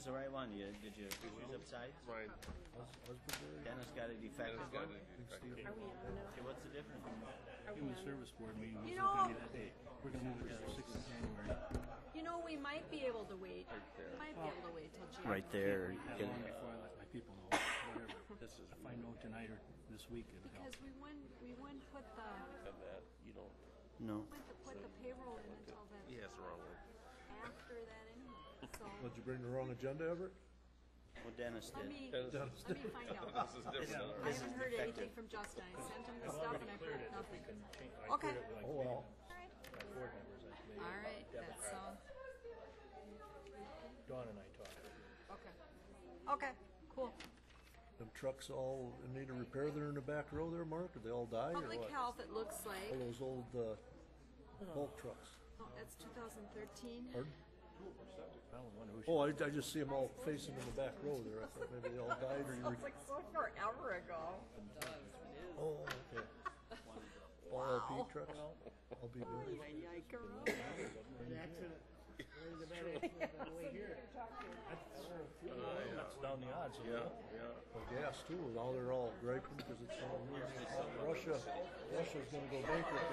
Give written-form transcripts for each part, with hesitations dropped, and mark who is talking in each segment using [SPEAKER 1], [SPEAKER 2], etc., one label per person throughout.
[SPEAKER 1] the right one? Did you choose upside?
[SPEAKER 2] Mine.
[SPEAKER 1] Dennis got a defective
[SPEAKER 2] Dennis got
[SPEAKER 1] one?
[SPEAKER 2] it defective.
[SPEAKER 3] Are we on now?
[SPEAKER 1] Okay, what's the difference?
[SPEAKER 4] Human Service Board meeting was
[SPEAKER 3] You
[SPEAKER 4] gonna
[SPEAKER 3] know-
[SPEAKER 4] be that day. We're gonna move it to the 6th of January.
[SPEAKER 3] You know, we might be able to wait. We might be able to wait till June.
[SPEAKER 1] Right there. you
[SPEAKER 4] That
[SPEAKER 1] can-
[SPEAKER 4] long before I let my people know, whatever. If I know tonight or this week, it'll help.
[SPEAKER 3] Because we wouldn't put the
[SPEAKER 2] Have that. You don't.
[SPEAKER 1] No.
[SPEAKER 3] put the payroll in until then.
[SPEAKER 2] He has the wrong one.
[SPEAKER 3] After that anyway. So
[SPEAKER 5] Did you bring the wrong agenda, Everett?
[SPEAKER 1] Well, Dennis
[SPEAKER 3] let
[SPEAKER 1] did.
[SPEAKER 3] me
[SPEAKER 2] Dennis.
[SPEAKER 3] find out.
[SPEAKER 2] This is different.
[SPEAKER 3] I haven't heard anything from Justin. I sent him the stuff and I've heard nothing. Okay.
[SPEAKER 5] Oh, well.
[SPEAKER 3] All right. That's
[SPEAKER 4] Dawn and I talked.
[SPEAKER 3] okay. Okay. Cool.
[SPEAKER 5] Them trucks all in need of repair there in the back row there, Mark? Did they all die or
[SPEAKER 3] Public
[SPEAKER 5] what?
[SPEAKER 3] health. It looks like.
[SPEAKER 5] All those old bulk trucks.
[SPEAKER 3] Oh, that's 2013.
[SPEAKER 5] Pardon?
[SPEAKER 4] I don't wonder who
[SPEAKER 5] Oh, I just see them all facing in the back row there. I thought maybe they all died or you
[SPEAKER 3] Sounds like so forever ago.
[SPEAKER 5] Oh, okay. All LP trucks? I'll be good.
[SPEAKER 4] That's down the odds.
[SPEAKER 2] Yeah, yeah.
[SPEAKER 5] Well, gas too. Now they're all griping because it's Russia's gonna go bankrupt.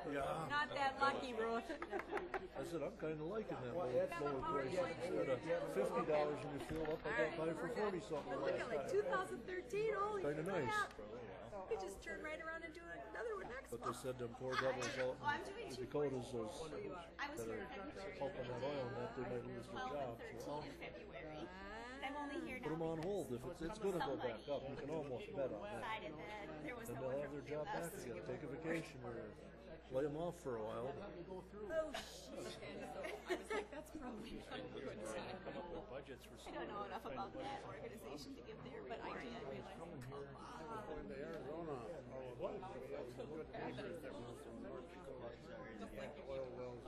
[SPEAKER 5] Yeah.
[SPEAKER 3] Not that lucky, Ruth.
[SPEAKER 5] I said, I'm kinda liking that lower price. Instead of $50 when you fill up, I got mine for 40 something
[SPEAKER 3] Look
[SPEAKER 5] last
[SPEAKER 3] at like
[SPEAKER 5] time.
[SPEAKER 3] 2013. Holy
[SPEAKER 5] Kinda
[SPEAKER 3] crap.
[SPEAKER 5] nice.
[SPEAKER 3] We just turn right around and do another one next
[SPEAKER 5] But they
[SPEAKER 3] month.
[SPEAKER 5] said them poor devils out in the Dakotas was,
[SPEAKER 6] I was
[SPEAKER 5] that
[SPEAKER 6] here
[SPEAKER 5] are
[SPEAKER 6] in February.
[SPEAKER 5] pumping that oil and that they might lose their
[SPEAKER 6] 12
[SPEAKER 5] jobs.
[SPEAKER 6] and
[SPEAKER 5] Well,
[SPEAKER 6] 13 in February. I'm only here
[SPEAKER 5] put
[SPEAKER 6] now.
[SPEAKER 5] them on hold. If it's gonna go back up, you can almost bet on that.
[SPEAKER 6] Decided that there was
[SPEAKER 5] Then
[SPEAKER 6] no
[SPEAKER 5] they'll
[SPEAKER 6] one
[SPEAKER 5] have their
[SPEAKER 6] for
[SPEAKER 5] job back
[SPEAKER 6] us.
[SPEAKER 5] again, take a vacation or lay them off for a while.
[SPEAKER 3] Oh, shit. I was like, that's probably not a good sign.
[SPEAKER 4] Budgets for
[SPEAKER 6] I don't know enough about that organization to give there, but I did realize.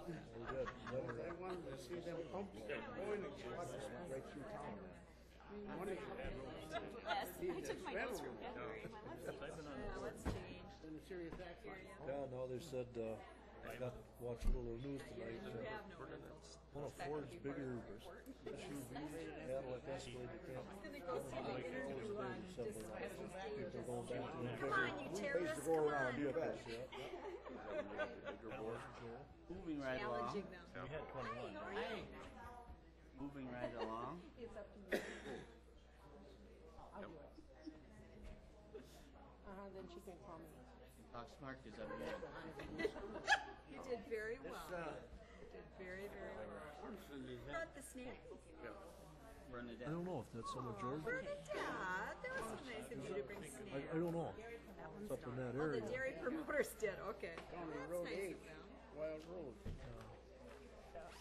[SPEAKER 7] I wanted to see them pump going right through town.
[SPEAKER 6] Yes, I took my notes from February.
[SPEAKER 3] Yeah, let's change.
[SPEAKER 5] Yeah, no, they said, I got to watch a little news tonight. One of Ford's bigger SUVs, Cadillac Escalade, can't.
[SPEAKER 3] Gonna go see the interview on
[SPEAKER 5] People are going back to the
[SPEAKER 3] Come on, you terrorists, come on.
[SPEAKER 1] Moving right along.
[SPEAKER 3] Challenging them.
[SPEAKER 4] We had 21.
[SPEAKER 3] Hi.
[SPEAKER 1] Moving right along.
[SPEAKER 3] It's up to you. Then she can call me.
[SPEAKER 1] Oxmark is up here.
[SPEAKER 3] You did very well. You did very, very well. Not the snake.
[SPEAKER 1] Bernadette.
[SPEAKER 5] I don't know if that's some of George.
[SPEAKER 3] Bernadette, that was so nice of you to bring snake.
[SPEAKER 5] I don't know. It's up in that
[SPEAKER 3] Oh, the
[SPEAKER 5] area.
[SPEAKER 3] dairy promoters did, okay.
[SPEAKER 7] County
[SPEAKER 3] That's
[SPEAKER 7] Road
[SPEAKER 3] nice
[SPEAKER 7] 8,
[SPEAKER 3] of them.
[SPEAKER 7] Wild Road.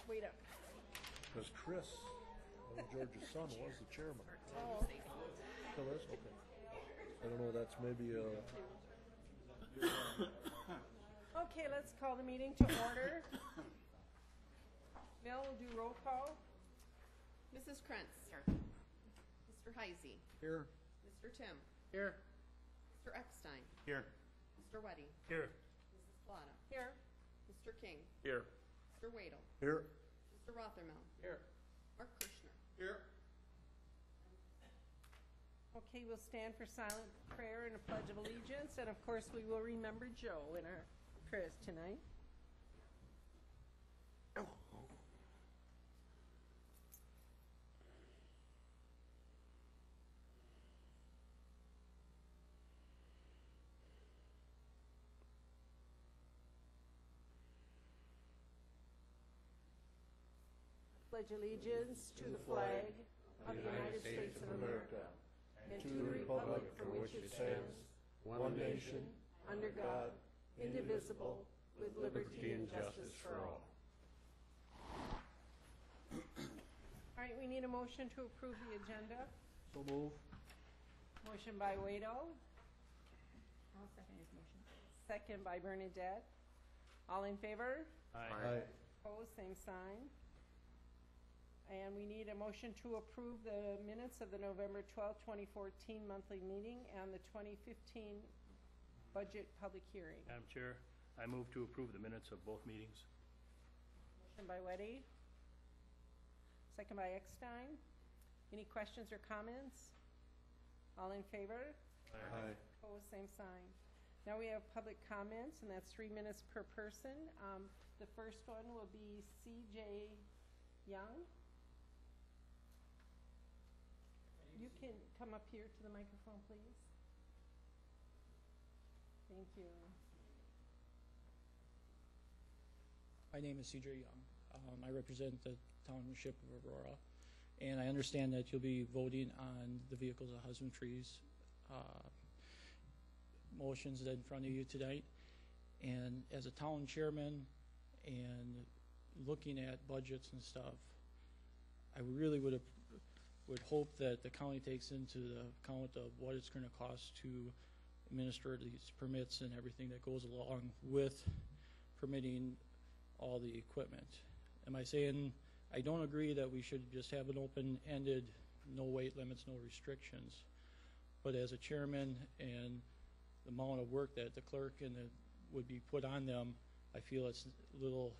[SPEAKER 3] Wait up.
[SPEAKER 5] Because Chris, George's son, was the chairman.
[SPEAKER 3] Oh.
[SPEAKER 5] So that's okay. I don't know, that's maybe
[SPEAKER 8] Okay, let's call the meeting to order. Mel will do roll call.
[SPEAKER 9] Mrs. Krentz. Here. Mr. Heisey.
[SPEAKER 5] here.
[SPEAKER 9] Mr. Tim.
[SPEAKER 7] Here.
[SPEAKER 9] Mr. Eckstein.
[SPEAKER 1] Here.
[SPEAKER 9] Mr. Weddy.
[SPEAKER 4] Here.
[SPEAKER 9] Mrs. Plata.
[SPEAKER 8] Here.
[SPEAKER 9] Mr. King.
[SPEAKER 2] Here.
[SPEAKER 9] Mr. Wadle.
[SPEAKER 5] Here.
[SPEAKER 9] Mr. Rothermel.
[SPEAKER 7] Here.
[SPEAKER 9] Mark Kirschner.
[SPEAKER 7] Here.
[SPEAKER 8] Okay, we'll stand for silent prayer and a pledge of allegiance, and of course we will remember Joe in our prayers tonight. Pledge allegiance to the flag of the United States of America and to the republic for which it stands, one nation, under God, indivisible, with liberty and justice for all. All right, we need a motion to approve the agenda.
[SPEAKER 5] So move.
[SPEAKER 8] Motion by Wado,
[SPEAKER 6] I'll second his motion.
[SPEAKER 8] second by Bernadette. All in favor?
[SPEAKER 5] Aye.
[SPEAKER 8] Opposed, same sign. And we need a motion to approve the minutes of the November 12th, 2014 monthly meeting and the 2015 budget public hearing.
[SPEAKER 4] Madam Chair, I move to approve the minutes of both meetings.
[SPEAKER 8] Motion by Weddy. Second by Eckstein. Any questions or comments? All in favor?
[SPEAKER 5] Aye.
[SPEAKER 8] Opposed, same sign. Now we have public comments, and that's 3 minutes per person. The first one will be C.J. Young. You can come up here to the microphone, please. Thank you.
[SPEAKER 10] My name is C.J. Young. I represent the township of Aurora, and I understand that you'll be voting on the vehicles of husbandry's motions in front of you tonight. And as a town chairman and looking at budgets and stuff, I really would hope that the county takes into account of what it's going to cost to administer these permits and everything that goes along with permitting all the equipment. Am I saying I don't agree that we should just have an open-ended, no weight limits, no restrictions? But as a chairman and the amount of work that the clerk and would be put on them, I feel it's a little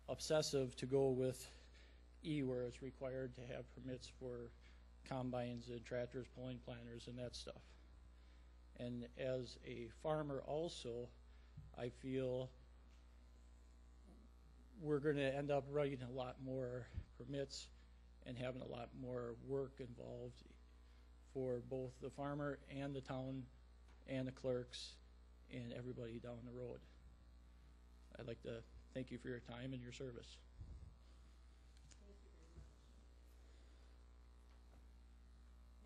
[SPEAKER 10] obsessive to go with E, where it's required to have permits for combines and tractors, pulling planters, and that stuff. And as a farmer also, I feel we're going to end up writing a lot more permits and having a lot more work involved for both the farmer and the town and the clerks and everybody down the road. I'd like to thank you for your time and your service.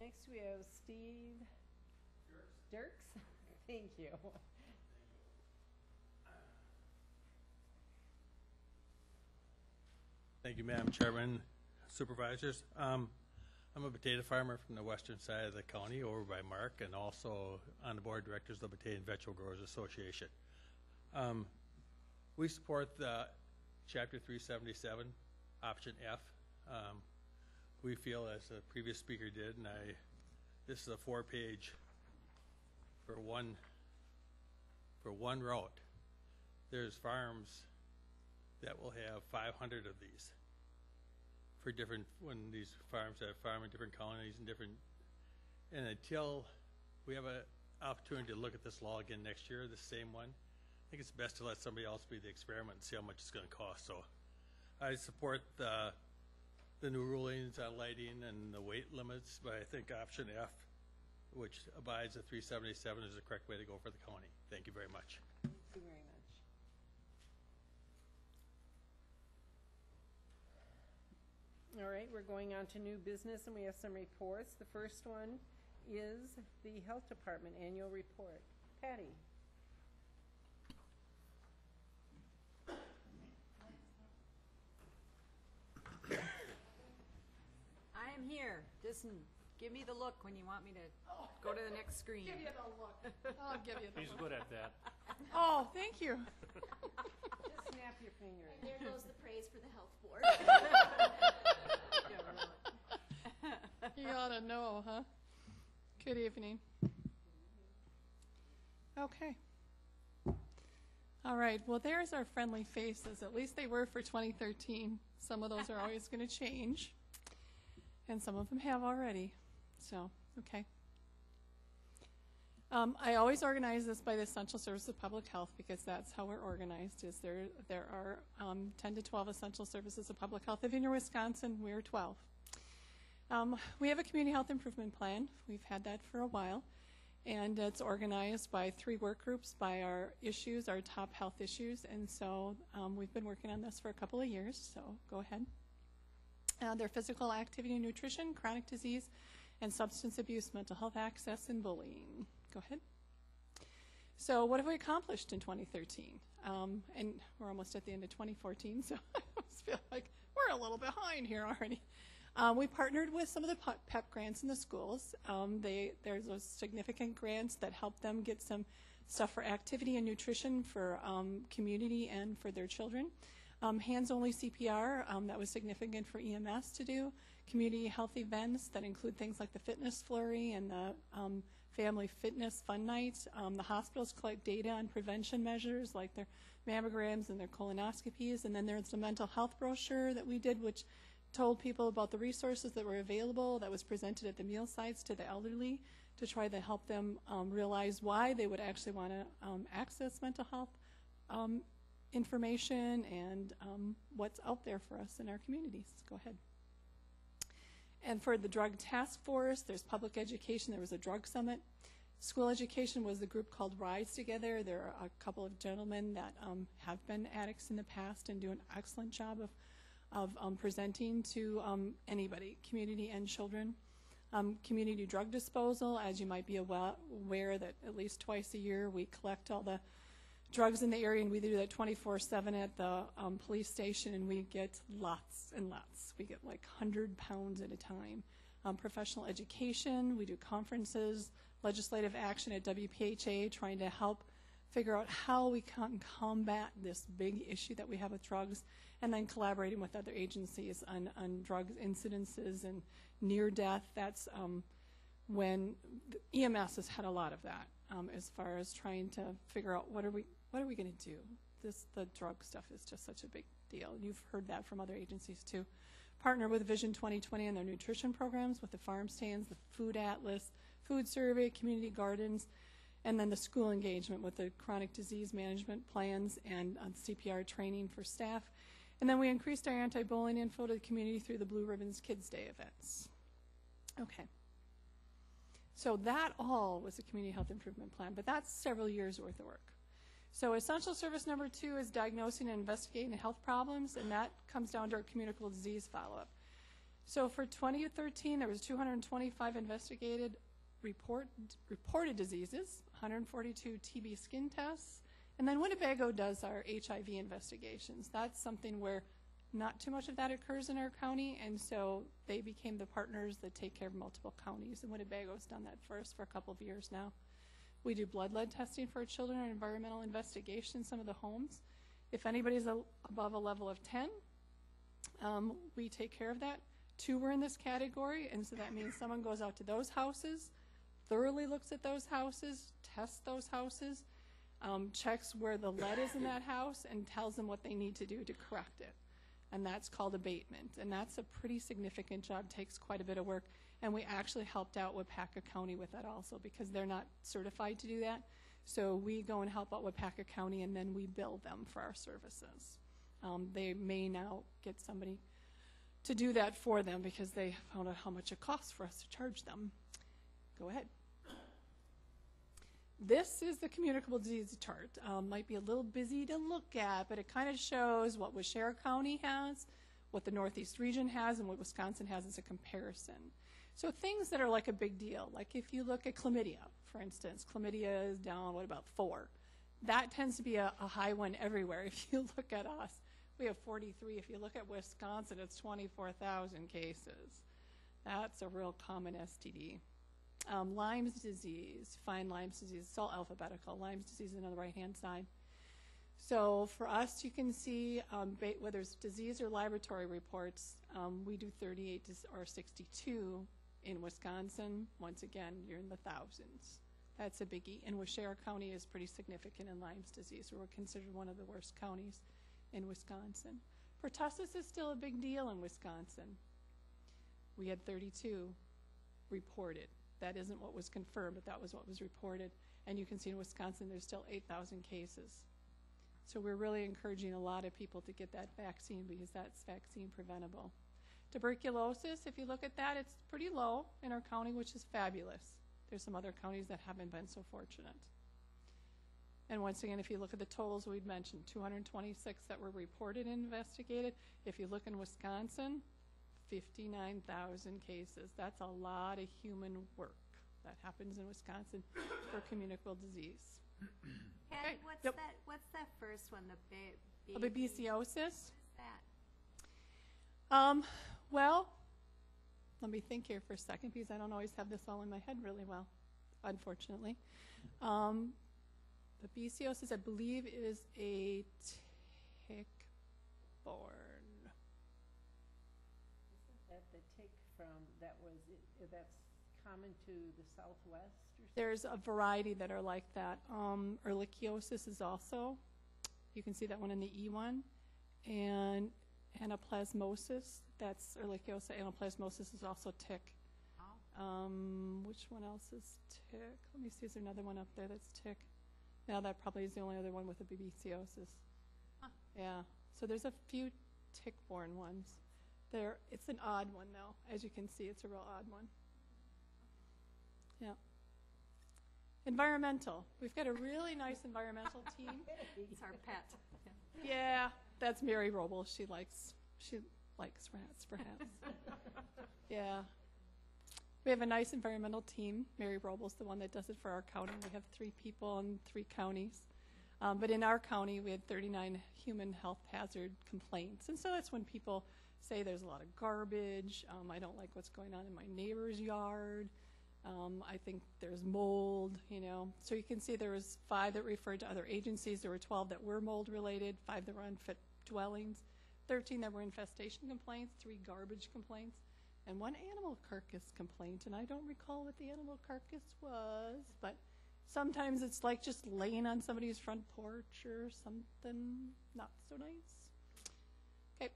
[SPEAKER 8] Next we have Steve Dirks. Thank you.
[SPEAKER 11] Thank you, Madam Chairman, Supervisors. I'm a potato farmer from the western side of the county over by Mark, and also on the board of directors of the Potato and Vegetable Growers Association. We support the Chapter 377, Option F. We feel, as the previous speaker did, and this is a 4-page for one route. There's farms that will have 500 of these for different, when these farms have farm in different counties and different, and until we have an opportunity to look at this law again next year, the same one, I think it's best to let somebody else be the experiment and see how much it's going to cost. So I support the new rulings on lighting and the weight limits, but I think option F, which abides at 377, is the correct way to go for the county. Thank you very much.
[SPEAKER 8] Thank you very much. All right, we're going on to new business, and we have some reports. The first one is the Health Department Annual Report. Patty.
[SPEAKER 3] I am here. Just give me the look when you want me to go to the next screen.
[SPEAKER 6] Give you the look. I'll give you the
[SPEAKER 4] He's
[SPEAKER 6] look.
[SPEAKER 4] good at that.
[SPEAKER 6] Oh, thank you.
[SPEAKER 8] Just snap your fingers.
[SPEAKER 6] And there goes the praise for the health board. You ought to know, huh? Good evening. Okay. All right. Well, there's our friendly faces. At least they were for 2013. Some of those are always going to change. And some of them have already. So, okay. I always organize this by the Essential Services of Public Health because that's how we're organized. Is there are 10 to 12 Essential Services of Public Health. If you're in Wisconsin, we're 12. We have a community health improvement plan. We've had that for a while. And it's organized by 3 work groups by our issues, our top health issues. And so we've been working on this for a couple of years. So go ahead. They're physical activity and nutrition, chronic disease, and substance abuse, mental health access, and bullying. Go ahead. So what have we accomplished in 2013? And we're almost at the end of 2014, so I almost feel like we're a little behind here already. We partnered with some of the PEP grants in the schools. There's those significant grants that help them get some stuff for activity and nutrition for community and for their children. Hands-only CPR, that was significant for EMS to do. Community health events that include things like the fitness flurry and the family fitness fun nights. The hospitals collect data on prevention measures like their mammograms and their colonoscopies. And then there's the mental health brochure that we did, which told people about the resources that were available that was presented at the meal sites to the elderly to try to help them realize why they would actually want to access mental health information and what's out there for us in our communities. Go ahead. And for the drug task force, there's public education. There was a drug summit. School education was the group called Rise Together. There are a couple of gentlemen that have been addicts in the past and do an excellent job of presenting to anybody, community and children. Community drug disposal, as you might be aware that at least twice a year we collect all the drugs in the area, and we do that 24/7 at the police station, and we get lots and lots. We get like 100 pounds at a time. Professional education, we do conferences, legislative action at WPHA, trying to help figure out how we can combat this big issue that we have with drugs, and then collaborating with other agencies on drug incidences and near death. That's when the EMS has had a lot of that as far as trying to figure out what are we going to do. The drug stuff is just such a big deal. You've heard that from other agencies too. Partner with Vision 2020 and their nutrition programs with the farm stands, the food atlas, food survey, community gardens, and then the school engagement with the chronic disease management plans and CPR training for staff. And then we increased our anti-bullying info to the community through the Blue Ribbons Kids Day events. Okay. So that all was a community health improvement plan, but that's several years worth of work. So essential service number 2 is diagnosing and investigating health problems, and that comes down to our communicable disease follow-up. So for 2013, there was 225 investigated reported diseases, 142 TB skin tests, and then Winnebago does our HIV investigations. That's something where not too much of that occurs in our county, and so they became the partners that take care of multiple counties, and Winnebago's done that for us for a couple of years now. We do blood lead testing for children and environmental investigation in some of the homes. If anybody's above a level of 10, we take care of that. 2 were in this category, and so that means someone goes out to those houses, thoroughly looks at those houses, tests those houses, checks where the lead is in that house, and tells them what they need to do to correct it. And that's called abatement. And that's a pretty significant job, takes quite a bit of work. And we actually helped out Wapaka County with that also because they're not certified to do that. So we go and help out Wapaka County, and then we bill them for our services. They may now get somebody to do that for them because they found out how much it costs for us to charge them. Go ahead. This is the communicable disease chart. Might be a little busy to look at, but it kind of shows what Washera County has, what the Northeast region has, and what Wisconsin has as a comparison. So things that are like a big deal, like if you look at chlamydia, for instance, chlamydia is down, what about 4? That tends to be a high one everywhere. If you look at us, we have 43. If you look at Wisconsin, it's 24,000 cases. That's a real common STD. Lyme's disease, fine Lyme's disease, it's all alphabetical. Lyme's disease is on the right-hand side. So for us, you can see whether it's disease or laboratory reports, we do 38 or 62 in Wisconsin. Once again, you're in the thousands. That's a biggie. And Washera County is pretty significant in Lyme's disease. We're considered one of the worst counties in Wisconsin. Pertussis is still a big deal in Wisconsin. We had 32 reported. That isn't what was confirmed, but that was what was reported. And you can see in Wisconsin there's still 8,000 cases. So we're really encouraging a lot of people to get that vaccine because that's vaccine preventable. Tuberculosis, if you look at that, it's pretty low in our county, which is fabulous. There's some other counties that haven't been so fortunate. And once again, if you look at the totals we'd mentioned, 226 that were reported and investigated. If you look in Wisconsin, 59,000 cases. That's a lot of human work that happens in Wisconsin for communicable disease.
[SPEAKER 3] Patty,
[SPEAKER 6] Okay.
[SPEAKER 3] what's that first one, the
[SPEAKER 6] Babesiosis?
[SPEAKER 3] What is that?
[SPEAKER 6] Well, let me think here for a second because I don't always have this all in my head really well, unfortunately. Babesiosis, I believe, is a tick-borne.
[SPEAKER 8] That the tick from that's common to the Southwest?
[SPEAKER 6] There's a variety that are like that. Ehrlichiosis is also. You can see that one in the E1. And anaplasmosis. That's Ehrlichiosis. Anaplasmosis is also tick. Which one else is tick? Let me see, is there another one up there that's tick? Now that probably is the only other one with a babesiosis. Yeah, so there's a few tick-borne ones. It's an odd one, though. As you can see, it's a real odd one. Yeah. Environmental. We've got a really nice environmental team.
[SPEAKER 3] It's our pet.
[SPEAKER 6] Yeah, that's Mary Roble. She likes rats, perhaps. Yeah. We have a nice environmental team. Mary Roble's the one that does it for our county. We have 3 people in 3 counties. But in our county, we had 39 human health hazard complaints. And so that's when people say there's a lot of garbage. I don't like what's going on in my neighbor's yard. I think there's mold, you know. So you can see there was 5 that referred to other agencies. There were 12 that were mold related, 5 that were unfit dwellings, 13 that were infestation complaints, 3 garbage complaints, and 1 animal carcass complaint. And I don't recall what the animal carcass was, but sometimes it's like just laying on somebody's front porch or something not so nice. Okay.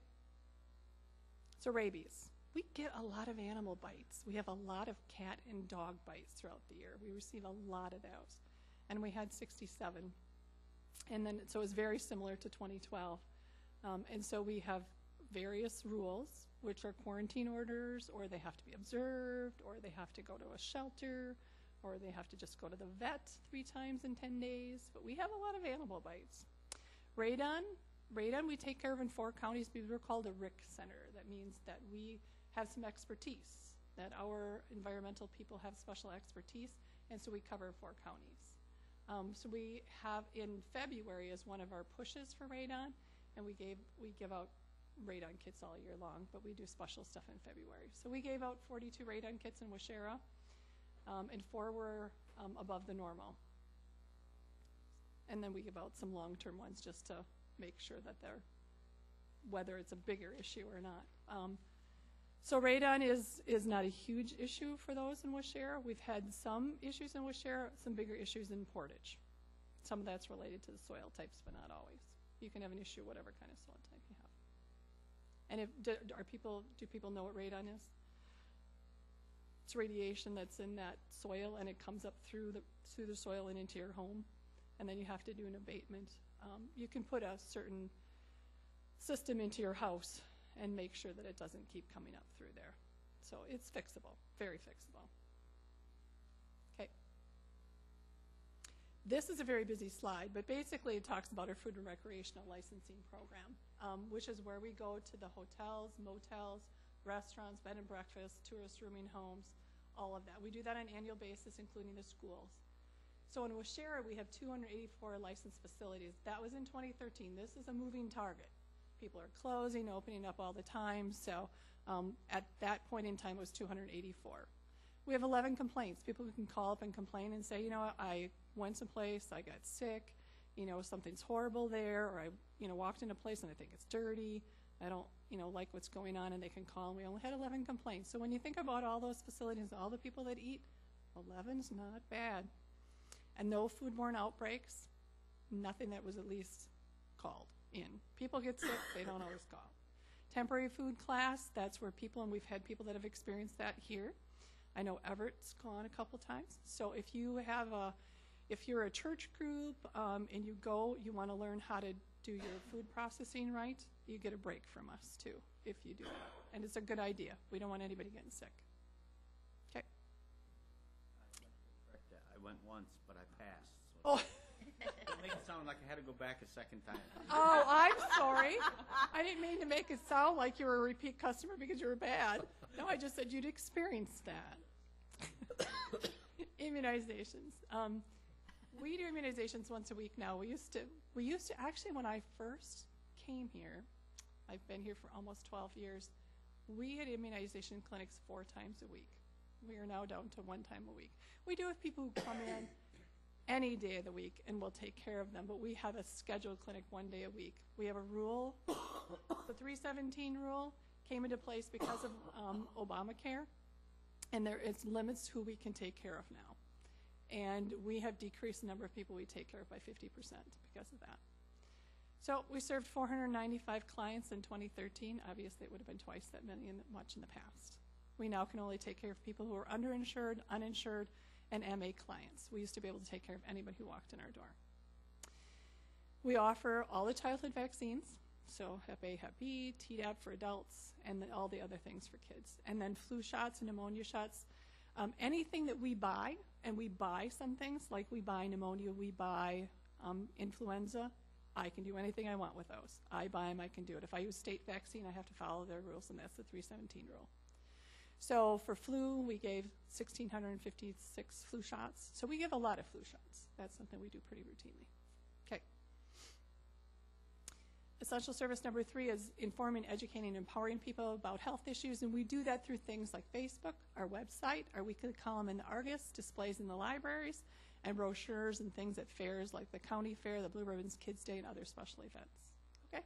[SPEAKER 6] So rabies. We get a lot of animal bites. We have a lot of cat and dog bites throughout the year. We receive a lot of those. And we had 67. And then, so it was very similar to 2012. And so we have various rules, which are quarantine orders, or they have to be observed, or they have to go to a shelter, or they have to just go to the vet 3 times in 10 days. But we have a lot of animal bites. Radon we take care of in 4 counties because we're called a RIC center. That means that we have some expertise, that our environmental people have special expertise, and so we cover 4 counties. So we have in February as one of our pushes for radon, and we give out radon kits all year long, but we do special stuff in February. So we gave out 42 radon kits in Waushara, and 4 were above the normal. And then we give out some long-term ones just to make sure that whether it's a bigger issue or not. So radon is not a huge issue for those in Waushara. We've had some issues in Waushara, some bigger issues in Portage. Some of that's related to the soil types, but not always. You can have an issue whatever kind of soil type you have. And do people know what radon is? It's radiation that's in that soil, and it comes up through the soil and into your home, and then you have to do an abatement. You can put a certain system into your house and make sure that it doesn't keep coming up through there. So it's fixable, very fixable. Okay. This is a very busy slide, but basically it talks about our food and recreational licensing program, which is where we go to the hotels, motels, restaurants, bed and breakfast, tourist rooming homes, all of that. We do that on an annual basis, including the schools. So in Waushara, we have 284 licensed facilities. That was in 2013. This is a moving target. People are closing, opening up all the time. So at that point in time, it was 284. We have 11 complaints. People who can call up and complain and say, you know, I went someplace, I got sick, you know, something's horrible there, or I, you know, walked in a place and I think it's dirty. I don't, you know, like what's going on, and they can call. And we only had 11 complaints. So when you think about all those facilities, all the people that eat, 11's not bad. And no foodborne outbreaks, nothing that was at least called in. People get sick, they don't always call. Temporary food class, that's where people, and we've had people that have experienced that here. I know Everett's gone a couple times. So if you have if you're a church group and you want to learn how to do your food processing right, you get a break from us too if you do that. And it's a good idea. We don't want anybody getting sick. Okay.
[SPEAKER 1] I went once, but I passed. So
[SPEAKER 6] Oh.
[SPEAKER 1] Don't make it sound like I had to go back a second time.
[SPEAKER 6] Oh, I'm sorry. I didn't mean to make it sound like you were a repeat customer because you were bad. No, I just said you'd experienced that. Immunizations. We do immunizations once a week now. We used to actually, when I first came here, I've been here for almost 12 years, we had immunization clinics 4 times a week. We are now down to 1 time a week. We do have people who come in any day of the week, and we'll take care of them, but we have a scheduled clinic 1 day a week. We have a rule. The 317 rule came into place because of Obamacare, and it limits who we can take care of now. And we have decreased the number of people we take care of by 50% because of that. So we served 495 clients in 2013. Obviously, it would have been twice that many and much in the past. We now can only take care of people who are underinsured, uninsured, and MA clients. We used to be able to take care of anybody who walked in our door. We offer all the childhood vaccines, so Hep A, Hep B, Tdap for adults, and then all the other things for kids. And then flu shots and pneumonia shots. Anything that we buy, and we buy some things, like we buy pneumonia, we buy influenza, I can do anything I want with those. I buy them, I can do it. If I use state vaccine, I have to follow their rules, and that's the 317 rule. So for flu, we gave 1,656 flu shots. So we give a lot of flu shots. That's something we do pretty routinely. Okay. Essential service number 3 is informing, educating, and empowering people about health issues, and we do that through things like Facebook, our website, our weekly column in the Argus, displays in the libraries, and brochures and things at fairs like the county fair, the Blue Ribbons Kids Day, and other special events. Okay?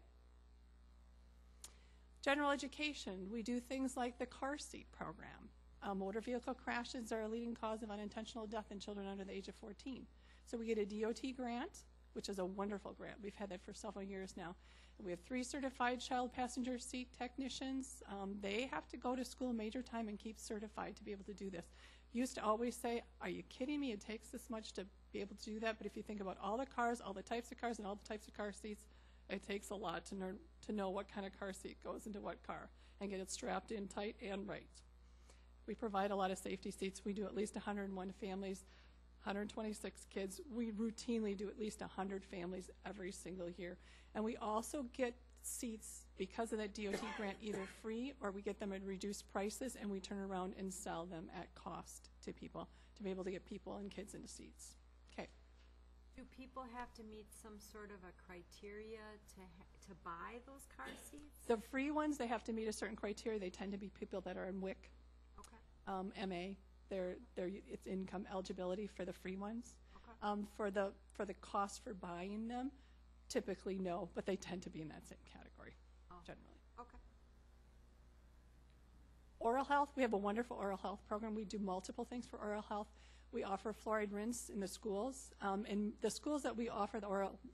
[SPEAKER 6] General education, we do things like the car seat program. Motor vehicle crashes are a leading cause of unintentional death in children under the age of 14. So we get a DOT grant, which is a wonderful grant. We've had that for several years now. We have 3 certified child passenger seat technicians. They have to go to school major time and keep certified to be able to do this. Used to always say, are you kidding me? It takes this much to be able to do that. But if you think about all the cars, all the types of cars, and all the types of car seats, it takes a lot to know what kind of car seat goes into what car and get it strapped in tight and right. We provide a lot of safety seats. We do at least 101 families, 126 kids. We routinely do at least 100 families every single year. And we also get seats, because of that DOT grant, either free or we get them at reduced prices, and we turn around and sell them at cost to people to be able to get people and kids into seats. Okay.
[SPEAKER 8] Do people have to meet some sort of a criteria to buy those car seats?
[SPEAKER 6] The free ones, they have to meet a certain criteria. They tend to be people that are in WIC,
[SPEAKER 8] Okay.
[SPEAKER 6] MA. It's income eligibility for the free ones.
[SPEAKER 8] Okay.
[SPEAKER 6] For the cost for buying them, typically no, but they tend to be in that same category, generally.
[SPEAKER 8] Okay.
[SPEAKER 6] Oral health, we have a wonderful oral health program. We do multiple things for oral health. We offer fluoride rinse in the schools. And the schools that we offer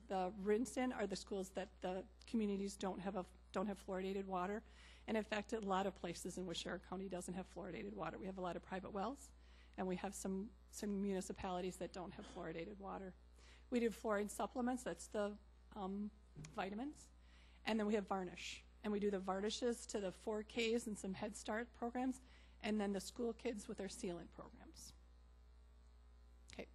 [SPEAKER 6] the rinse in are the schools that the communities don't have fluoridated water. And in fact, a lot of places in Waushara County doesn't have fluoridated water. We have a lot of private wells, and we have some municipalities that don't have fluoridated water. We do fluoride supplements, that's the vitamins. And then we have varnish. And we do the varnishes to the 4Ks and some Head Start programs, and then the school kids with their sealant programs. Okay.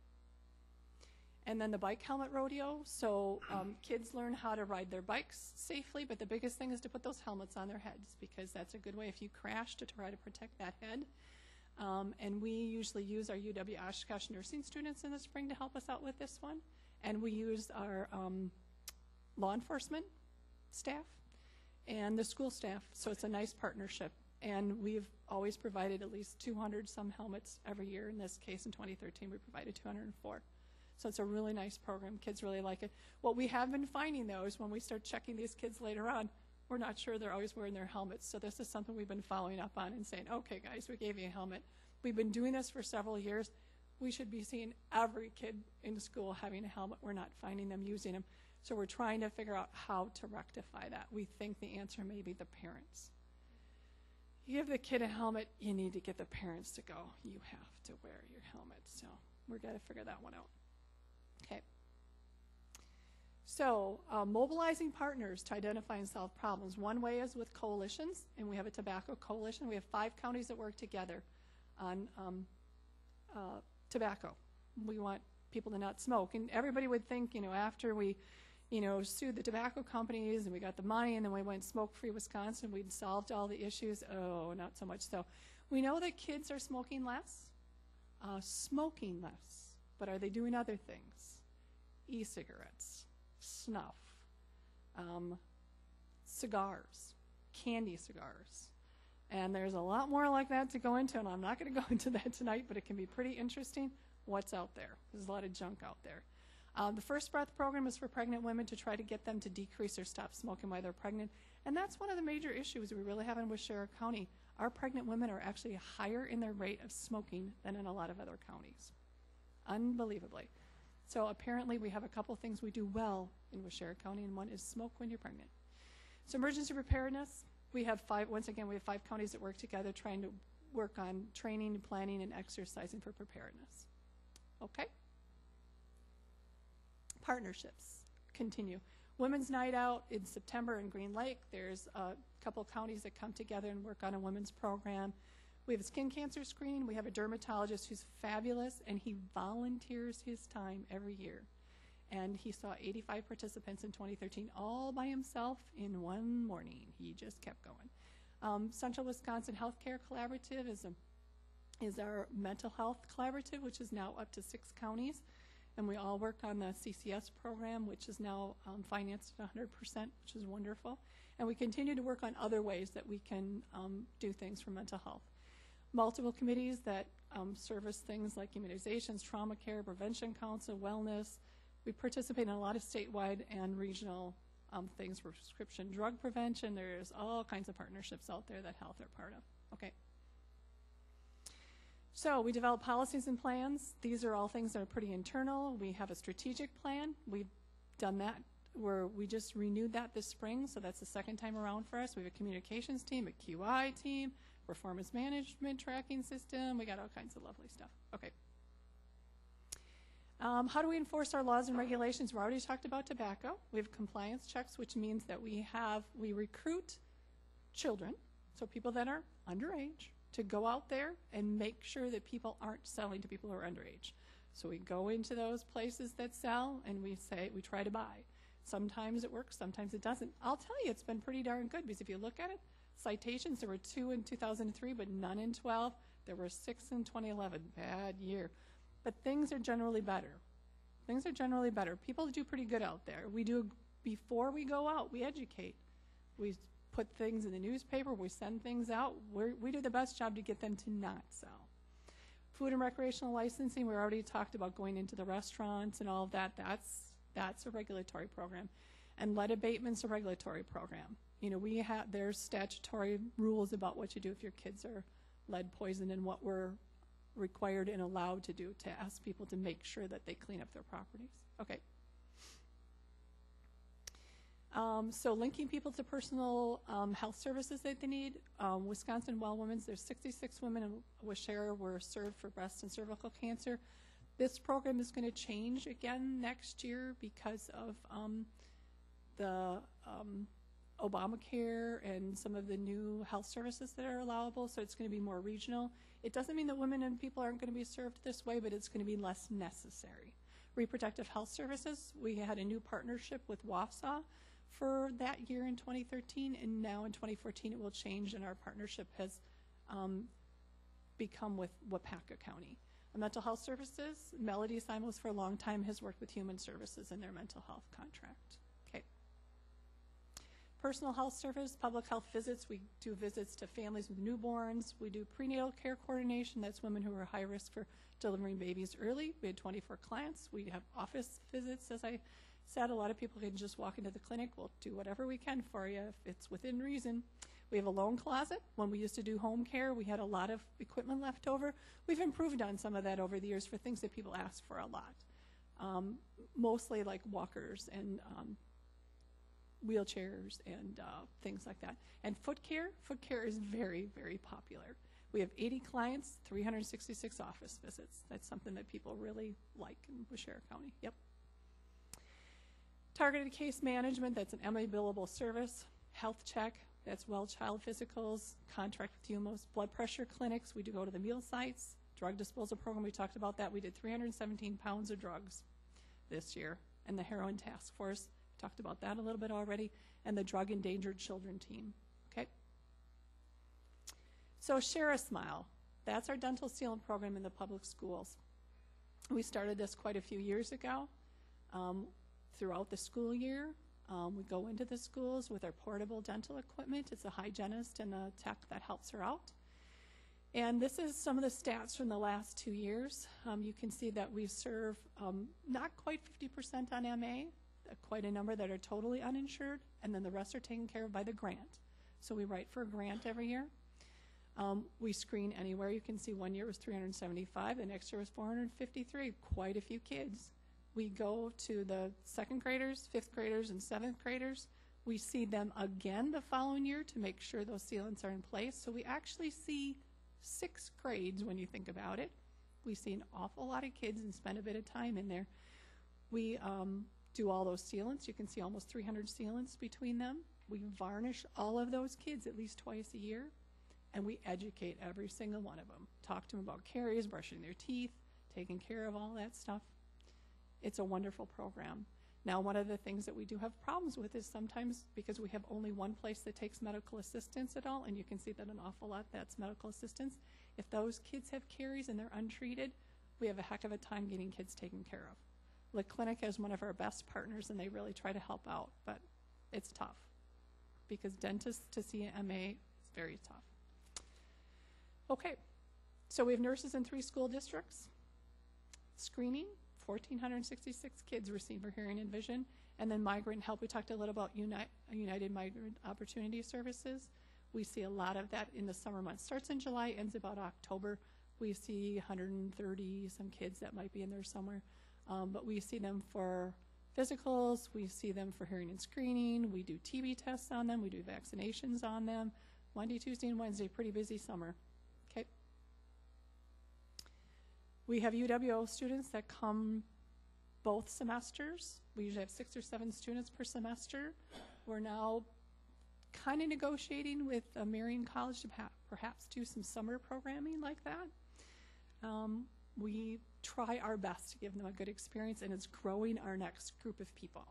[SPEAKER 6] And then the bike helmet rodeo. So kids learn how to ride their bikes safely, but the biggest thing is to put those helmets on their heads, because that's a good way if you crash to try to protect that head. And we usually use our UW Oshkosh nursing students in the spring to help us out with this one. And we use our law enforcement staff and the school staff, so it's a nice partnership. And we've always provided at least 200 some helmets every year. In this case, in 2013, we provided 204. So it's a really nice program. Kids really like it. What we have been finding, though, is when we start checking these kids later on, we're not sure they're always wearing their helmets. So this is something we've been following up on and saying, okay, guys, we gave you a helmet. We've been doing this for several years. We should be seeing every kid in school having a helmet. We're not finding them using them. So we're trying to figure out how to rectify that. We think the answer may be the parents. You give the kid a helmet, you need to get the parents to go, you have to wear your helmet. So we've got to figure that one out. Okay. So mobilizing partners to identify and solve problems. One way is with coalitions, and we have a tobacco coalition. We have 5 counties that work together on tobacco. We want people to not smoke. And everybody would think, after we, sued the tobacco companies and we got the money and then we went smoke-free Wisconsin, we'd solved all the issues. Oh, not so much so. We know that kids are smoking less, but are they doing other things? E-cigarettes, snuff, cigars, candy cigars. And there's a lot more like that to go into, and I'm not going to go into that tonight, but it can be pretty interesting what's out there. There's a lot of junk out there. The First Breath program is for pregnant women to try to get them to decrease or stop smoking while they're pregnant. And that's one of the major issues we really have in Waushara County. Our pregnant women are actually higher in their rate of smoking than in a lot of other counties. Unbelievably. So apparently we have a couple things we do well in Waushara County, and one is smoke when you're pregnant. So emergency preparedness, we have 5 counties that work together trying to work on training, planning, and exercising for preparedness. Okay? Partnerships continue. Women's Night Out in September in Green Lake. There's a couple counties that come together and work on a women's program. We have a skin cancer screening. We have a dermatologist who's fabulous, and he volunteers his time every year. And he saw 85 participants in 2013 all by himself in one morning. He just kept going. Central Wisconsin Healthcare Collaborative is our mental health collaborative, which is now up to 6 counties. And we all work on the CCS program, which is now financed at 100%, which is wonderful. And we continue to work on other ways that we can do things for mental health. Multiple committees that service things like immunizations, trauma care, prevention council, wellness. We participate in a lot of statewide and regional things for prescription drug prevention. There's all kinds of partnerships out there that health are part of. Okay. So we develop policies and plans. These are all things that are pretty internal. We have a strategic plan. We've done that. We just renewed that this spring, so that's the second time around for us. We have a communications team, a QI team, performance management tracking system. We got all kinds of lovely stuff. Okay. How do we enforce our laws and regulations? We already talked about tobacco. We have compliance checks, which means that we recruit children, so people that are underage, to go out there and make sure that people aren't selling to people who are underage. So we go into those places that sell and we try to buy. Sometimes it works, sometimes it doesn't. I'll tell you, it's been pretty darn good, because if you look at it, citations, there were 2 in 2003, but none in 12. There were 6 in 2011. Bad year. But things are generally better. Things are generally better. People do pretty good out there. Before we go out, we educate. We put things in the newspaper. We send things out. We do the best job to get them to not sell. Food and recreational licensing, we already talked about going into the restaurants and all of that. That's a regulatory program. And lead abatement's a regulatory program. You know, there's statutory rules about what you do if your kids are lead poisoned and what we're required and allowed to do to ask people to make sure that they clean up their properties. Okay. So linking people to personal health services that they need. Wisconsin Well Women's, there's 66 women in Waushara were served for breast and cervical cancer. This program is going to change again next year because of the Obamacare and some of the new health services that are allowable, so it's going to be more regional. It doesn't mean that women and people aren't going to be served this way, but it's going to be less necessary. Reproductive health services, we had a new partnership with Wausau for that year in 2013, and now in 2014 it will change, and our partnership has become with Wapaka County. Mental health services, Melody Simos for a long time has worked with Human Services in their mental health contract. Okay. Personal health service, public health visits. We do visits to families with newborns. We do prenatal care coordination. That's women who are high risk for delivering babies early. We had 24 clients. We have office visits, as I said. A lot of people can just walk into the clinic. We'll do whatever we can for you if it's within reason. We have a loan closet. When we used to do home care, we had a lot of equipment left over. We've improved on some of that over the years for things that people ask for a lot. Mostly like walkers and wheelchairs and things like that. And foot care is very, very popular. We have 80 clients, 366 office visits. That's something that people really like in Waushara County. Yep. Targeted case management, that's an MA billable service. Health check, that's well child physicals. Contract with UMOS. Blood pressure clinics, we do go to the meal sites. Drug disposal program, we talked about that. We did 317 pounds of drugs this year. And the heroin task force, talked about that a little bit already. And the drug endangered children team. Okay. So Share a Smile, that's our dental sealant program in the public schools. We started this quite a few years ago. Throughout the school year, we go into the schools with our portable dental equipment. It's a hygienist and a tech that helps her out. And this is some of the stats from the last 2 years. You can see that we serve not quite 50% on MA, quite a number that are totally uninsured, and then the rest are taken care of by the grant. So we write for a grant every year. We screen anywhere. You can see one year was 375, the next year was 453, quite a few kids. we go to the second graders, fifth graders, and seventh graders. We see them again the following year to make sure those sealants are in place. So we actually see 6 grades when you think about it. We see an awful lot of kids and spend a bit of time in there. We do all those sealants. You can see almost 300 sealants between them. We varnish all of those kids at least twice a year, and we educate every single one of them. Talk to them about caries, brushing their teeth, taking care of all that stuff. It's a wonderful program. Now, one of the things that we do have problems with is sometimes because we have only one place that takes medical assistance at all, and you can see that an awful lot that's medical assistance. If those kids have caries and they're untreated, we have a heck of a time getting kids taken care of. La Clinica is one of our best partners, and they really try to help out, but it's tough because dentists to see an MA is very tough. Okay, so we have nurses in 3 school districts. Screening, 1,466 kids receive for hearing and vision. And then migrant help, we talked a little about United Migrant Opportunity Services. We see a lot of that in the summer months. Starts in July, ends about October. We see 130 some kids that might be in there somewhere. But we see them for physicals, we see them for hearing and screening, we do TB tests on them, we do vaccinations on them. Monday, Tuesday, and Wednesday, pretty busy summer. Okay. We have UWO students that come both semesters. We usually have 6 or 7 students per semester. We're now kind of negotiating with Marian College to perhaps do some summer programming like that. We try our best to give them a good experience, and it's growing our next group of people.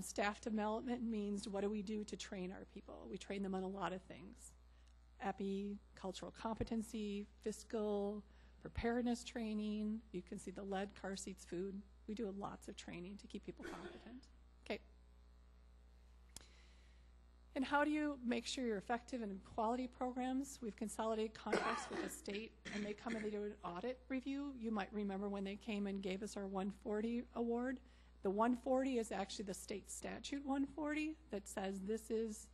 [SPEAKER 6] Staff development means what do we do to train our people? We train them on a lot of things. EPI, cultural competency, fiscal, preparedness training. You can see the lead, car seats, food. We do lots of training to keep people competent. Okay. And how do you make sure you're effective in quality programs? We've consolidated contracts with the state, and they come and they do an audit review. You might remember when they came and gave us our 140 award. The 140 is actually the state statute 140 that says this is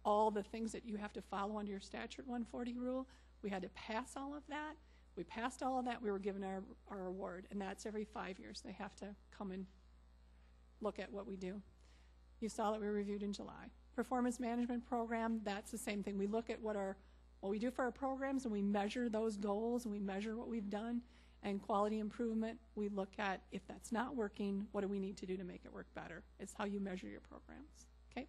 [SPEAKER 6] all the things that you have to follow under your statute 140 rule. We had to pass all of that. We passed all of that. We were given our award, and that's every 5 years. They have to come and look at what we do. You saw that we were reviewed in July. Performance management program, that's the same thing. We look at what we do for our programs, and we measure those goals, and we measure what we've done. And quality improvement, we look at if that's not working, what do we need to do to make it work better? It's how you measure your programs, okay?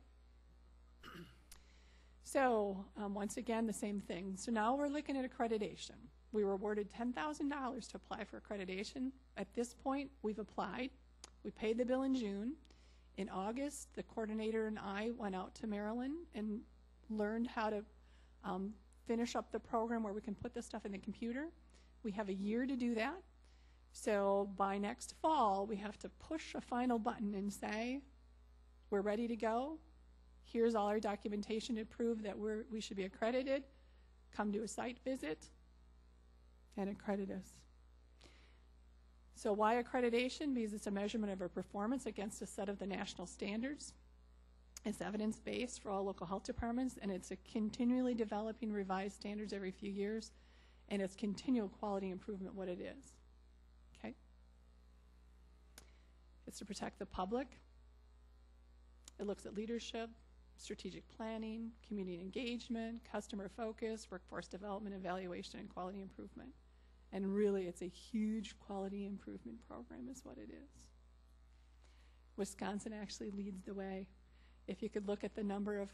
[SPEAKER 6] So once again, the same thing. So now we're looking at accreditation. We were awarded $10,000 to apply for accreditation. At this point, we've applied. We paid the bill in June. In August, the coordinator and I went out to Maryland and learned how to finish up the program where we can put this stuff in the computer. We have a year to do that. So by next fall, we have to push a final button and say, we're ready to go. Here's all our documentation to prove that we should be accredited. Come do a site visit and accredit us. So why accreditation? Because it's a measurement of our performance against a set of the national standards. It's evidence-based for all local health departments, and it's a continually developing revised standards every few years, and it's continual quality improvement what it is. Okay? It's to protect the public. It looks at leadership, strategic planning, community engagement, customer focus, workforce development, evaluation, and quality improvement. And really, it's a huge quality improvement program is what it is. Wisconsin actually leads the way. If you could look at the number of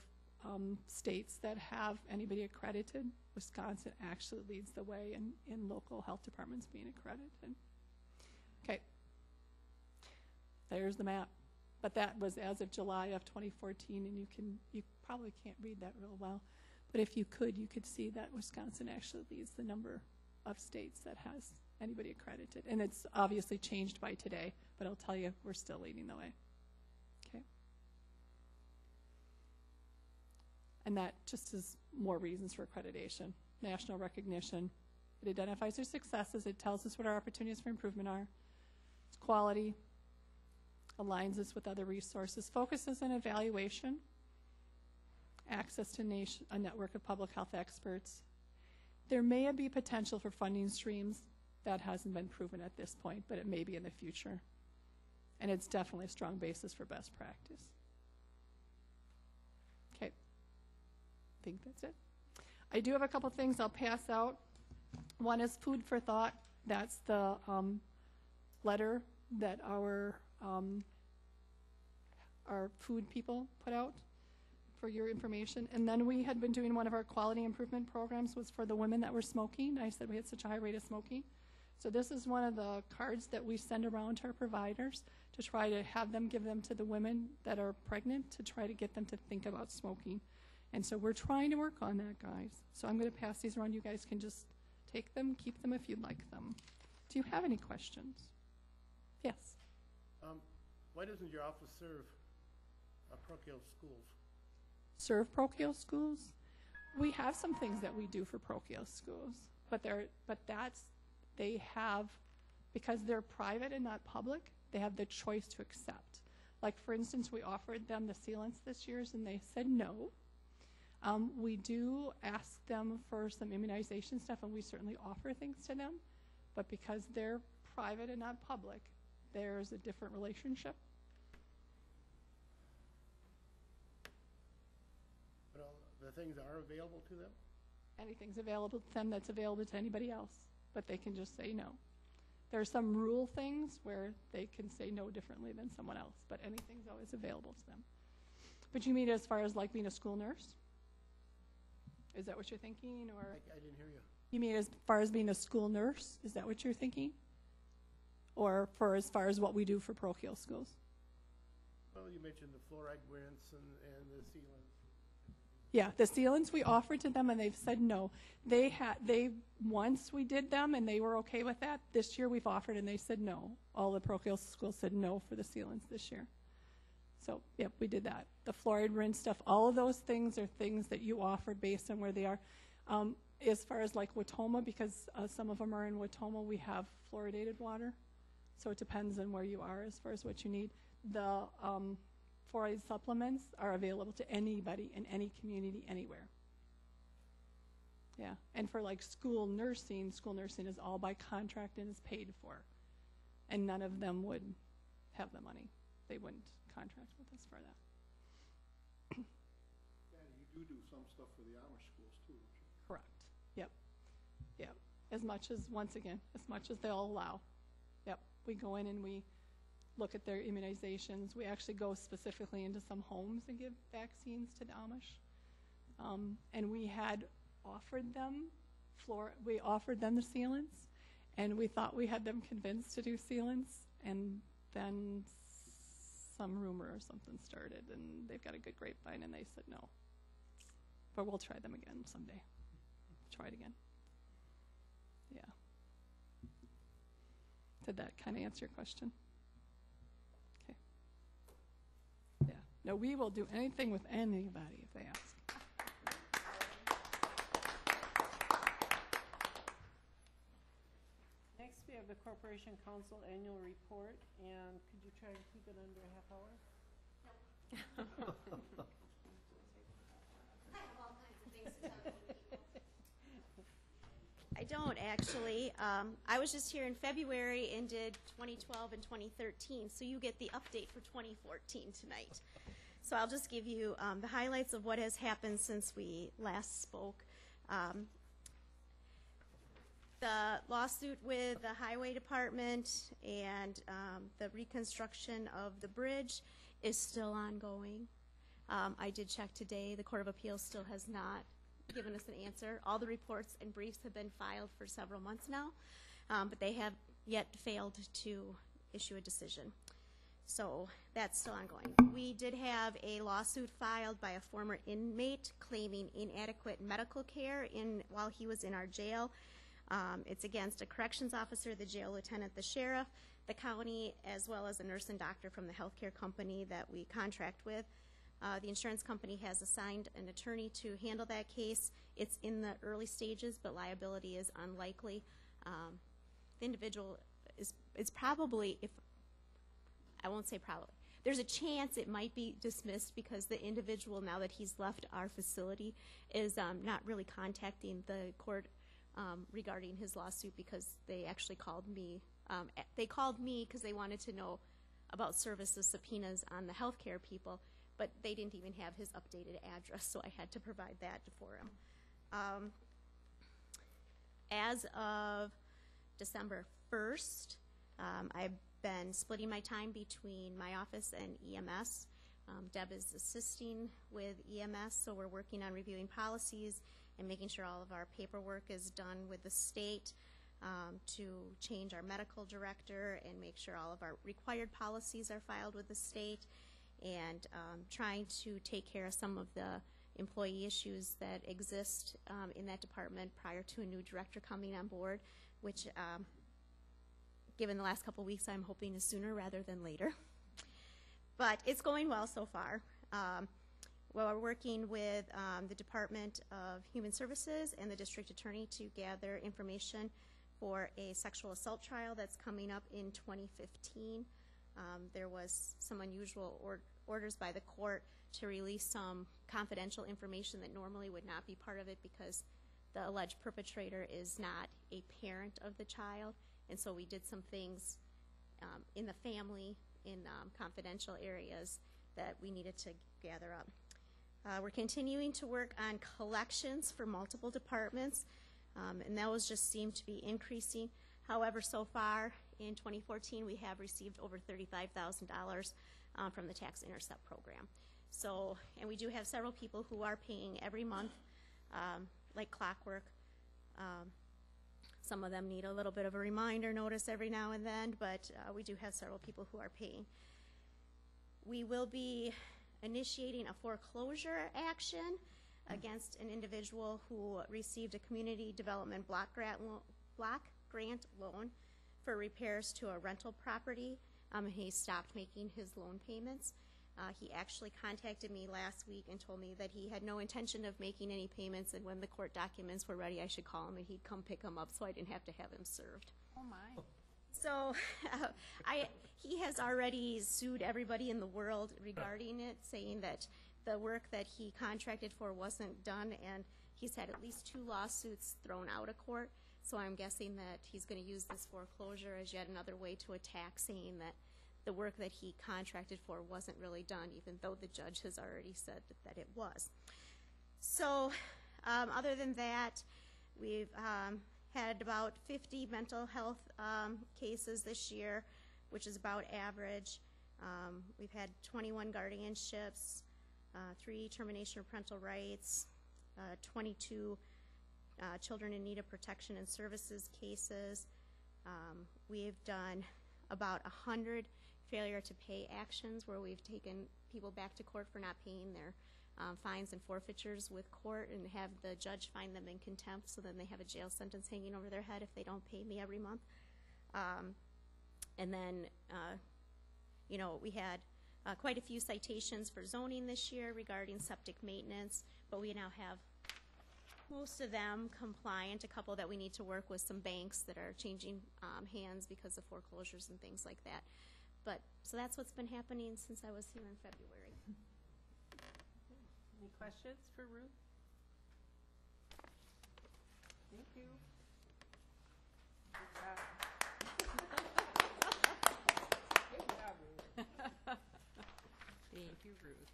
[SPEAKER 6] states that have anybody accredited, Wisconsin actually leads the way in local health departments being accredited. Okay. There's the map. But that was as of July of 2014, and you probably can't read that real well. But if you could see that Wisconsin actually leads the number of states that has anybody accredited. And it's obviously changed by today, but I'll tell you, we're still leading the way. Okay. And that just is more reasons for accreditation. National recognition. It identifies our successes. It tells us what our opportunities for improvement are. It's quality. Aligns us with other resources. Focuses on evaluation. Access to a network of public health experts. There may be potential for funding streams. that hasn't been proven at this point, but it may be in the future. And it's definitely a strong basis for best practice. Okay. I think that's it. I do have a couple things I'll pass out. One is food for thought. That's the letter that our food people put out for your information. And then we had been doing one of our quality improvement programs was for the women that were smoking. I said we had such a high rate of smoking. So this is one of the cards that we send around to our providers to try to have them give them to the women that are pregnant to try to get them to think about smoking. And so we're trying to work on that, guys. So I'm going to pass these around. You guys can just take them, keep them if you'd like them. Do you have any questions? Yes.
[SPEAKER 7] Why doesn't your office serve parochial schools?
[SPEAKER 6] Serve parochial schools? We have some things that we do for parochial schools, but they have, because they're private and not public, they have the choice to accept. Like, for instance, we offered them the sealants this year, and they said no. We do ask them for some immunization stuff, and we certainly offer things to them, but because they're private and not public, there's a different relationship.
[SPEAKER 7] But all the things are available to them?
[SPEAKER 6] Anything's available to them that's available to anybody else, but they can just say no. There are some rule things where they can say no differently than someone else, but anything's always available to them. But you mean as far as like being a school nurse? Is that what you're thinking? Or
[SPEAKER 7] I didn't hear you.
[SPEAKER 6] you mean as far as being a school nurse? Is that what you're thinking? Or for as far as what we do for parochial schools?
[SPEAKER 7] Well, you mentioned the fluoride grants and the sealants.
[SPEAKER 6] Yeah, the sealants we offered to them, and they've said no. Once we did them, and they were okay with that. This year we've offered, and they said no. All the parochial schools said no for the sealants this year. So, yep, we did that. The fluoride rinse stuff, all of those things are things that you offered based on where they are. As far as like Watoma, because some of them are in Watoma, we have fluoridated water. So it depends on where you are as far as what you need. The fluoride supplements are available to anybody in any community anywhere. Yeah, and for like school nursing is all by contract and is paid for. And none of them would have the money. They wouldn't contract with us for that.
[SPEAKER 7] Yeah, you do some stuff for the Amish schools too, don't you?
[SPEAKER 6] Correct. Yep. Yep. As much as, once again, as much as they'll allow. Yep. We go in and we look at their immunizations. We actually go specifically into some homes and give vaccines to the Amish. And we had offered them the sealants, and we thought we had them convinced to do sealants, and then some rumor or something started, and they've got a good grapevine, and they said no. But we'll try them again someday. Try it again. Yeah. Did that kind of answer your question? Okay. Yeah. No, we will do anything with anybody if they ask.
[SPEAKER 8] Next, we have the Corporation Council Annual Report, and could you try to keep it under a half hour?
[SPEAKER 12] I have all kinds of things to tell you. I don't, actually. I was just here in February and did 2012 and 2013, so you get the update for 2014 tonight. So I'll just give you the highlights of what has happened since we last spoke. The lawsuit with the Highway Department and the reconstruction of the bridge is still ongoing. I did check today. The Court of Appeals still has not given us an answer. All the reports and briefs have been filed for several months now, but they have yet failed to issue a decision. So that's still ongoing. We did have a lawsuit filed by a former inmate claiming inadequate medical care while he was in our jail. It's against a corrections officer, the jail lieutenant, the sheriff, the county, as well as a nurse and doctor from the healthcare company that we contract with. The insurance company has assigned an attorney to handle that case. It's in the early stages, but liability is unlikely. The individual is probably, I won't say probably, there's a chance it might be dismissed because the individual, now that he's left our facility, is not really contacting the court regarding his lawsuit because they actually called me. They called me because they wanted to know about services subpoenas on the healthcare people, but they didn't even have his updated address, so I had to provide that for him. As of December 1st, I've been splitting my time between my office and EMS. Deb is assisting with EMS, so we're working on reviewing policies and making sure all of our paperwork is done with the state to change our medical director and make sure all of our required policies are filed with the state, and trying to take care of some of the employee issues that exist in that department prior to a new director coming on board, which given the last couple weeks, I'm hoping is sooner rather than later. But it's going well so far. We're working with the Department of Human Services and the District Attorney to gather information for a sexual assault trial that's coming up in 2015. There was some unusual orders by the court to release some confidential information that normally would not be part of it because the alleged perpetrator is not a parent of the child, and so we did some things in the family, in confidential areas that we needed to gather up. We're continuing to work on collections for multiple departments, and those just seem to be increasing. However, so far in 2014, we have received over $35,000 from the Tax Intercept program. So, and we do have several people who are paying every month, like clockwork. Some of them need a little bit of a reminder notice every now and then, but we do have several people who are paying. We will be initiating a foreclosure action against an individual who received a community development block grant loan for repairs to a rental property. He stopped making his loan payments. He actually contacted me last week and told me that he had no intention of making any payments, and when the court documents were ready, I should call him and he'd come pick them up so I didn't have to have him served.
[SPEAKER 3] Oh my.
[SPEAKER 12] So he has already sued everybody in the world regarding it, saying that the work that he contracted for wasn't done, and he's had at least 2 lawsuits thrown out of court. So I'm guessing that he's going to use this foreclosure as yet another way to attack, saying that the work that he contracted for wasn't really done, even though the judge has already said that it was. So other than that, we've had about 50 mental health cases this year, which is about average. We've had 21 guardianships, 3 termination of parental rights, 22 children in need of protection and services cases. We've done about 100 failure to pay actions where we've taken people back to court for not paying their fines and forfeitures with court and have the judge find them in contempt, so then they have a jail sentence hanging over their head if they don't pay me every month. And then, you know, we had quite a few citations for zoning this year regarding septic maintenance, but we now have most of them compliant. A couple that we need to work with some banks that are changing hands because of foreclosures and things like that. But so that's what's been happening since I was here in February.
[SPEAKER 8] Any questions for Ruth? Thank you. Good job, Ruth. Thank you, Ruth.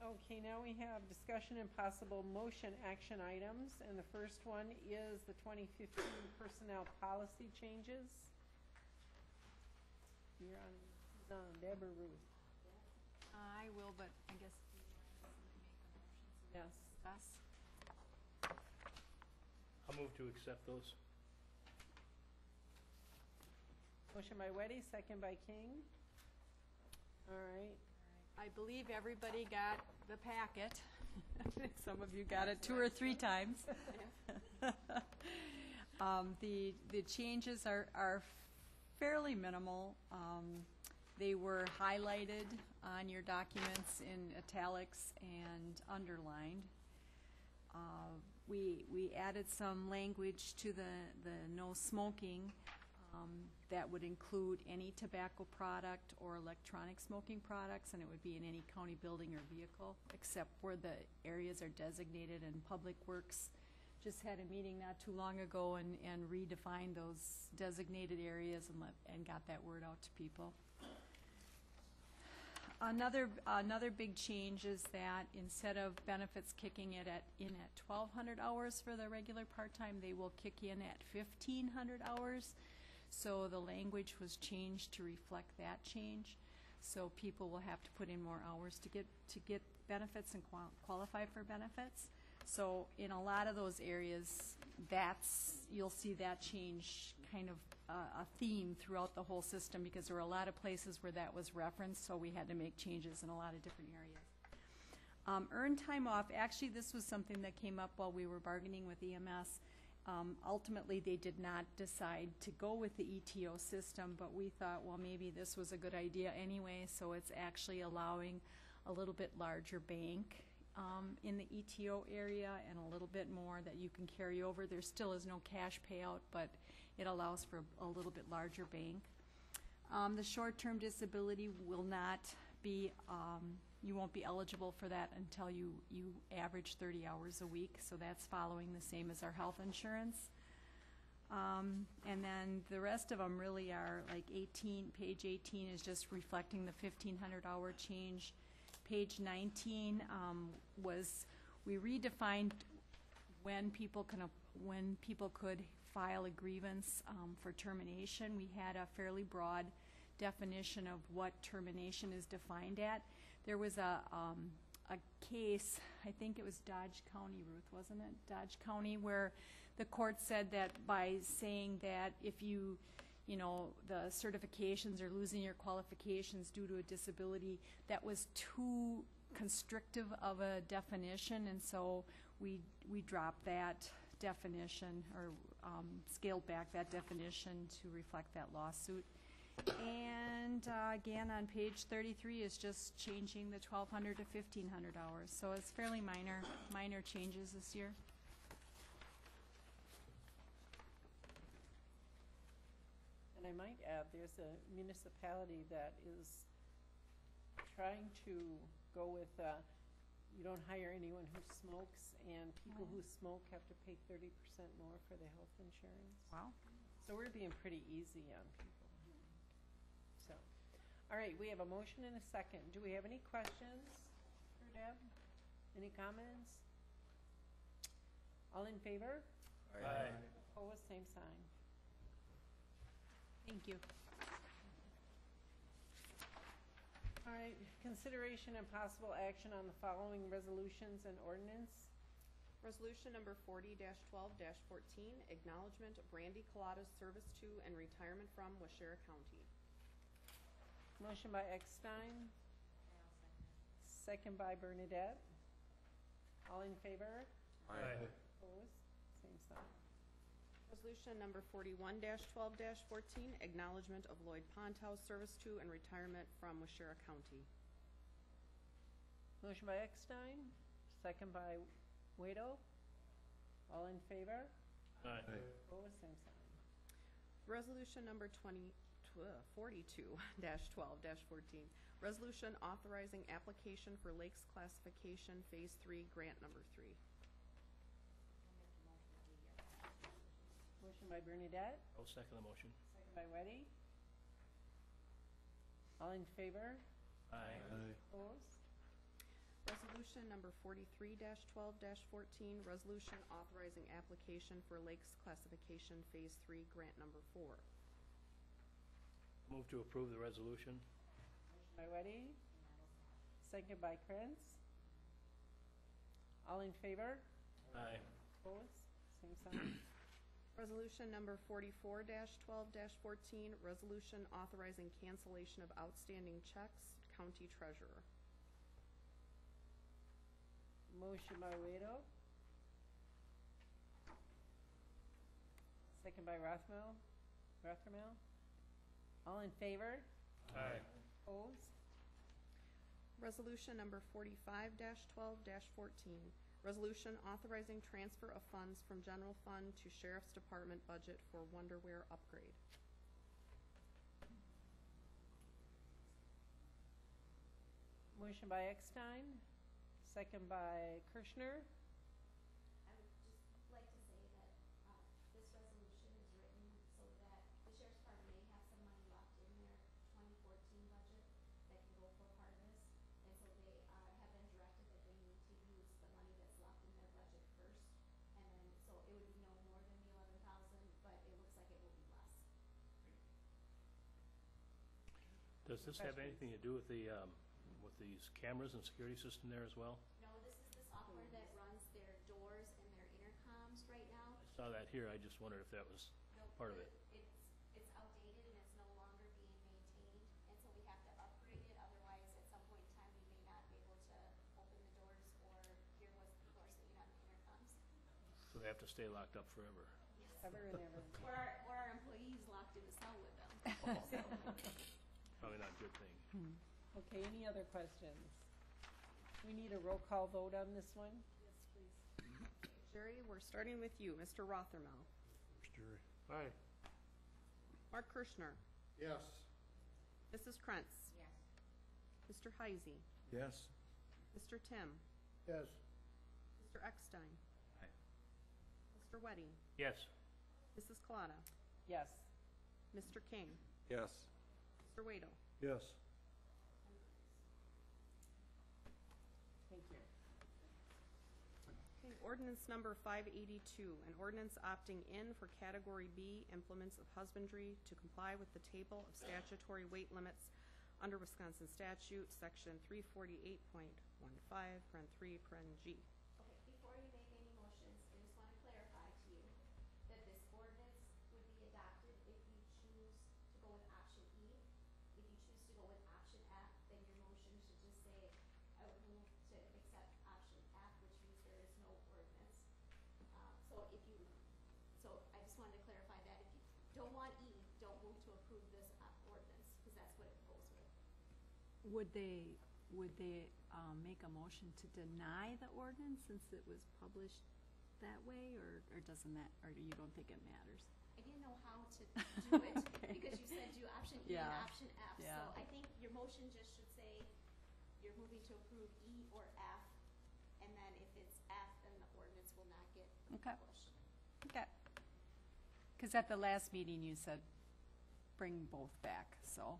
[SPEAKER 8] Okay, now we have discussion and possible motion action items, and the first one is the 2015 personnel policy changes. You're on Deb or Ruth?
[SPEAKER 3] I will, but I guess you make a motion.
[SPEAKER 8] Yes.
[SPEAKER 3] Us.
[SPEAKER 4] I'll move to accept those.
[SPEAKER 8] Motion by Weddy, second by King. All right.
[SPEAKER 3] I believe everybody got the packet. Some of you got it 2 or 3 times. The changes are fairly minimal. They were highlighted on your documents in italics and underlined. We added some language to the no smoking That would include any tobacco product or electronic smoking products, and it would be in any county building or vehicle, except where the areas are designated. And Public Works just had a meeting not too long ago and redefined those designated areas and got that word out to people. Another big change is that instead of benefits kicking in at 1,200 hours for the regular part-time, they will kick in at 1,500 hours. So the language was changed to reflect that change. So people will have to put in more hours to get benefits and qualify for benefits. So in a lot of those areas, you'll see that change kind of a theme throughout the whole system, because there were a lot of places where that was referenced, so we had to make changes in a lot of different areas. Earned time off, actually this was something that came up while we were bargaining with EMS. Ultimately, they did not decide to go with the ETO system, but we thought, well, maybe this was a good idea anyway, so it's actually allowing a little bit larger bank in the ETO area and a little bit more that you can carry over. There still is no cash payout, but it allows for a little bit larger bank. The short-term disability will not be, you won't be eligible for that until you average 30 hours a week, so that's following the same as our health insurance. And then the rest of them really are like page 18 is just reflecting the 1,500 hour change. Page 19 we redefined when people could file a grievance for termination. We had a fairly broad definition of what termination is defined at. There was a case, I think it was Dodge County, Ruth, wasn't it? Dodge County, where the court said that by saying that if the certifications or losing your qualifications due to a disability, that was too constrictive of a definition, and so we dropped that definition, or scaled back that definition to reflect that lawsuit. And again, on page 33 is just changing the 1,200 to 1,500 hours, so it's fairly minor changes this year.
[SPEAKER 8] And I might add, there's a municipality that is trying to go with, you don't hire anyone who smokes, and people who smoke have to pay 30% more for their health insurance.
[SPEAKER 3] Wow.
[SPEAKER 8] So we're being pretty easy on people. So, all right, we have a motion and a second. Do we have any questions for Deb? Any comments? All in favor?
[SPEAKER 4] Aye.
[SPEAKER 8] Opposed, same sign.
[SPEAKER 3] Thank you.
[SPEAKER 8] All right, consideration and possible action on the following resolutions and ordinance.
[SPEAKER 9] Resolution number 40-12-14, acknowledgement of Brandy Collada's service to and retirement from Waushara County.
[SPEAKER 8] Motion by Eckstein. Second by Bernadette. All in favor?
[SPEAKER 4] Aye.
[SPEAKER 8] Opposed? Same sign.
[SPEAKER 9] Resolution number 41-12-14, acknowledgement of Lloyd Ponto's service to and retirement from Waushara County.
[SPEAKER 8] Motion by Eckstein. Second by Waito. All in favor?
[SPEAKER 4] Aye.
[SPEAKER 8] Opposed? Same sign.
[SPEAKER 9] Resolution number 42-12-14, resolution authorizing application for lakes classification phase 3 grant number 3.
[SPEAKER 8] Motion by Bernadette.
[SPEAKER 4] I'll second the motion.
[SPEAKER 8] Second by Weddy. All in favor?
[SPEAKER 4] Aye.
[SPEAKER 8] Opposed?
[SPEAKER 9] Resolution number 43-12-14, resolution authorizing application for lakes classification phase 3 grant number 4.
[SPEAKER 4] Move to approve the resolution.
[SPEAKER 8] Motion by Weddy. Second by Krantz. All in favor?
[SPEAKER 4] Aye.
[SPEAKER 8] Opposed? Same sign.
[SPEAKER 9] Resolution number 44-12-14, resolution authorizing cancellation of outstanding checks, county treasurer.
[SPEAKER 8] Motion by Waito. Second by Rothermel. All in favor?
[SPEAKER 4] Aye.
[SPEAKER 8] Opposed?
[SPEAKER 9] Resolution number 45-12-14, resolution authorizing transfer of funds from general fund to sheriff's department budget for Wonderwear upgrade.
[SPEAKER 8] Motion by Eckstein, second by Kirschner.
[SPEAKER 12] I would just like to say that this resolution is written so that the sheriff's department may have some money left in their 2014 budget that can go for part of this. And so they have been directed that they need to use the money that's left in their budget first. And then, so it would be no more than the 11,000, but it looks like it will be less.
[SPEAKER 4] Does this have anything to do with the, with these cameras and security system there as well?
[SPEAKER 12] No, this is the software that runs their doors and their intercoms right now.
[SPEAKER 4] I saw that here, I just wondered if that was
[SPEAKER 12] No,
[SPEAKER 4] part of it.
[SPEAKER 12] It's outdated and it's no longer being maintained, and so we have to upgrade it, otherwise at some point in time, we may not be able to open the doors or hear what's the doors that you have in the intercoms.
[SPEAKER 4] So they have to stay locked up forever.
[SPEAKER 8] Ever and ever.
[SPEAKER 12] Or our employees locked in a cell with them.
[SPEAKER 4] Probably not a good thing.
[SPEAKER 8] Okay, any other questions? We need a roll call vote on this one?
[SPEAKER 12] Yes, please.
[SPEAKER 9] Jerry, we're starting with you. Mr. Rothermel.
[SPEAKER 5] Jerry.
[SPEAKER 7] Aye.
[SPEAKER 9] Mark Kirschner.
[SPEAKER 7] Yes.
[SPEAKER 9] Mrs. Krantz.
[SPEAKER 12] Yes.
[SPEAKER 9] Mr. Heisey.
[SPEAKER 5] Yes.
[SPEAKER 9] Mr. Tim.
[SPEAKER 7] Yes.
[SPEAKER 9] Mr. Eckstein.
[SPEAKER 1] Aye.
[SPEAKER 9] Mr. Wedding.
[SPEAKER 4] Yes.
[SPEAKER 9] Mrs. Kalata.
[SPEAKER 8] Yes.
[SPEAKER 9] Mr. King.
[SPEAKER 2] Yes.
[SPEAKER 9] Mr. Waddle.
[SPEAKER 5] Yes.
[SPEAKER 8] Thank you.
[SPEAKER 9] Okay, ordinance number 582, an ordinance opting in for Category B implements of husbandry to comply with the table of statutory weight limits under Wisconsin statute, section 348.15, paren 3, paren G.
[SPEAKER 12] Okay, before you make any motions, I just want to clarify to you that this ordinance would be adopted if you choose to go with option E. If you choose to go with option F, then your motion should just say, I would move to accept option F, which means there is no ordinance. So I just wanted to clarify that. If you don't want E, don't move to approve this ordinance, because that's what it goes with.
[SPEAKER 3] Would they make a motion to deny the ordinance since it was published that way, or doesn't that, or you don't think it matters?
[SPEAKER 12] I didn't know how to do it,
[SPEAKER 3] Okay.
[SPEAKER 12] because you said do option E
[SPEAKER 3] Yeah.
[SPEAKER 12] and option F.
[SPEAKER 3] Yeah.
[SPEAKER 12] So I think your motion just should say you're moving to approve E or F, and then if it's F, then the ordinance will not get
[SPEAKER 3] Okay.
[SPEAKER 12] published.
[SPEAKER 3] Okay. Because at the last meeting, you said bring both back, so,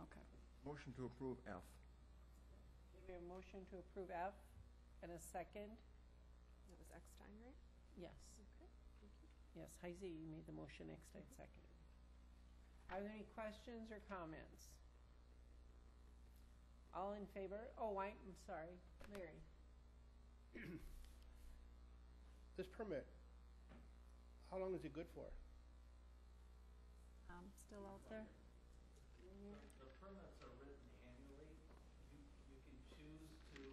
[SPEAKER 3] okay.
[SPEAKER 2] Motion to approve F.
[SPEAKER 8] We have a motion to approve F and a second.
[SPEAKER 9] That was Eckstein, right?
[SPEAKER 8] Yes.
[SPEAKER 9] Okay, thank you.
[SPEAKER 8] Yes, Heisey, you made the motion, Eckstein seconded. Are there any questions or comments? All in favor? Oh, I'm sorry, Larry.
[SPEAKER 7] This permit, how long is it good for?
[SPEAKER 3] Still out there?
[SPEAKER 13] The permits are written annually. You can choose to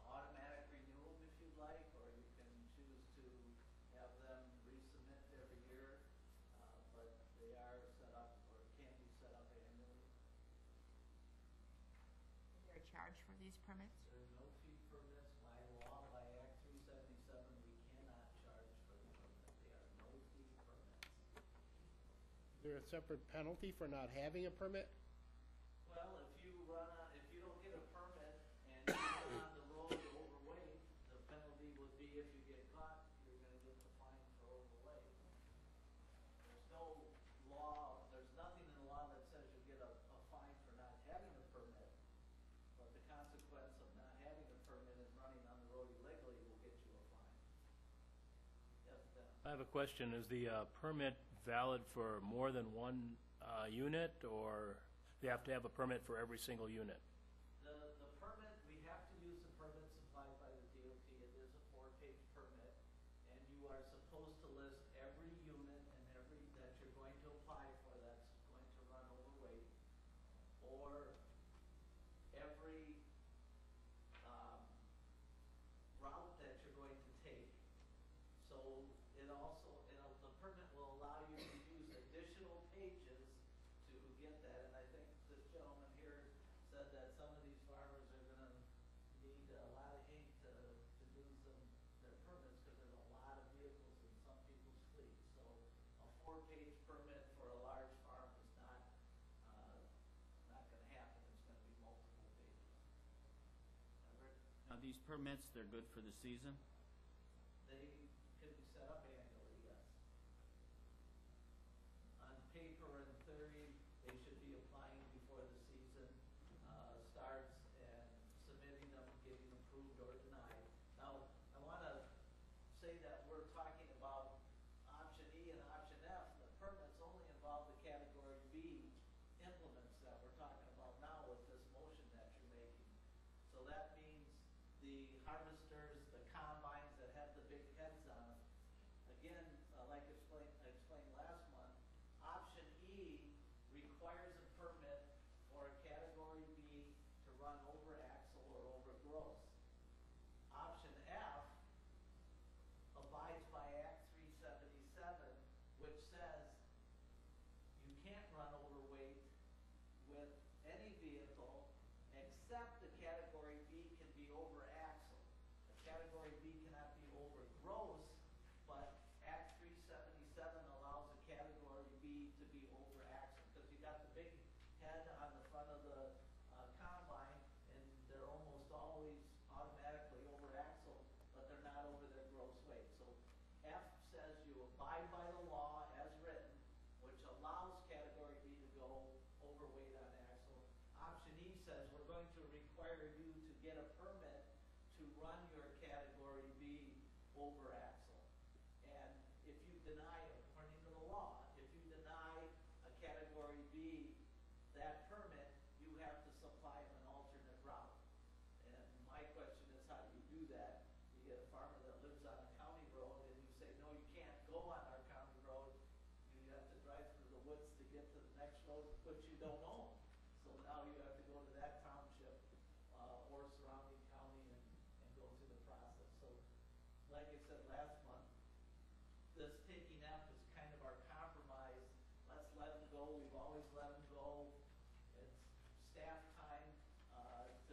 [SPEAKER 13] automatic renew them if you'd like, or you can choose to have them resubmit every year, but they are set up, or can be set up annually.
[SPEAKER 14] Is there a charge for these permits?
[SPEAKER 13] There's no fee for this. By law, by Act 377, we cannot charge for the permit. They are no fee permits.
[SPEAKER 7] Is there a separate penalty for not having a permit?
[SPEAKER 13] Well, if you don't get a permit and you run on the road overweight, the penalty would be if you get caught, you're gonna get the fine for overweight. There's no law, there's nothing in the law that says you get a fine for not having a permit, but the consequence of not having a permit and running on the road illegally will get you a fine. Yes, Ben?
[SPEAKER 4] I have a question. Is the permit valid for more than one unit, or they have to have a permit for every single unit?
[SPEAKER 13] The permit, we have to use the permit supplied by the DOT. It is a 4-page permit, and you are supposed to list every unit and every, that you're going to apply for that's going to run overweight, or every route that you're going to take. So it also, the permit will allow you to use additional pages to get that, and I think this gentleman here said that some of these farmers are gonna need a lot of ink to do their permits, because there's a lot of vehicles in some people's fleets. So a 4-page permit for a large farm is not gonna happen. It's gonna be multiple pages.
[SPEAKER 1] Are these permits, they're good for the season?
[SPEAKER 13] They can be set up annually, yes. On paper, in theory, they should be applying before the season starts and submitting them, getting approved or denied. Now, I want to say that we're talking about option E and option F. The permits only involve the category B implements that we're talking about now with this motion that you're making. So that means the harvesters, the combines that have the big heads on them. Again, like I explained last month, option E requires a permit for a category B to run over axle or over gross. Option F abides by Act 377, which says you can't run overweight with any vehicle except the category B can be over axle. The category B cannot be over gross, but Act 377 allows a category B to be over axle because you got the big head on the front of the combine and they're almost always automatically over axle, but they're not over their gross weight. So F says you abide by the law as written, which allows category B to go overweight on axle. Option E says we're going to require you to get a permit to run your category B over axle. And if you deny, according to the law, if you deny a category B that permit, you have to supply them an alternate route. And my question is, how do you do that? You get a farmer that lives on a county road and you say, no, you can't go on our county road. You have to drive through the woods to get to the next road, which you don't own. So now you have to go to that township or surrounding county and go through the process. So like I said last month, this taking F is kind of our compromise. Let's let them go. We've always let them go. It's staff time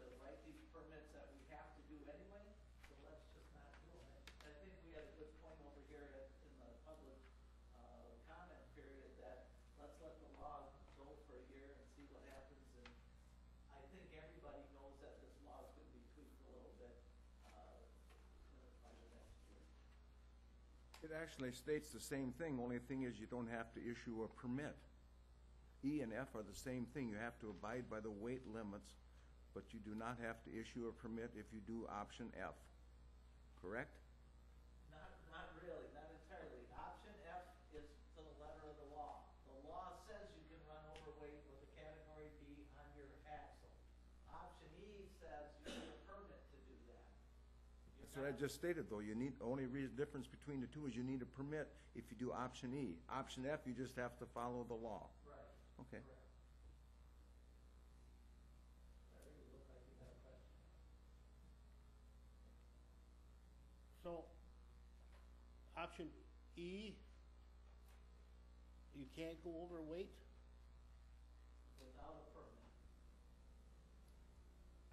[SPEAKER 13] to write these permits that we have to do anyway, so let's just not do them. I think we had a good point over here in the public comment period that let's let the law go for a year and see what happens. And I think everybody knows that this law is going to be tweaked a little bit by the next year.
[SPEAKER 15] It actually states the same thing, only thing is you don't have to issue a permit. E and F are the same thing. You have to abide by the weight limits, but you do not have to issue a permit if you do option F. Correct?
[SPEAKER 13] Not really, not entirely. Option F is to the letter of the law. The law says you can run overweight with a category B on your axle. Option E says you need a permit to do that.
[SPEAKER 15] That's what I just stated, though. You need, only difference between the two is you need a permit if you do option E. Option F, you just have to follow the law.
[SPEAKER 13] Right.
[SPEAKER 15] Okay.
[SPEAKER 13] Correct. Larry, you look like you have a question.
[SPEAKER 7] So, option E, you can't go overweight?
[SPEAKER 13] Without a permit.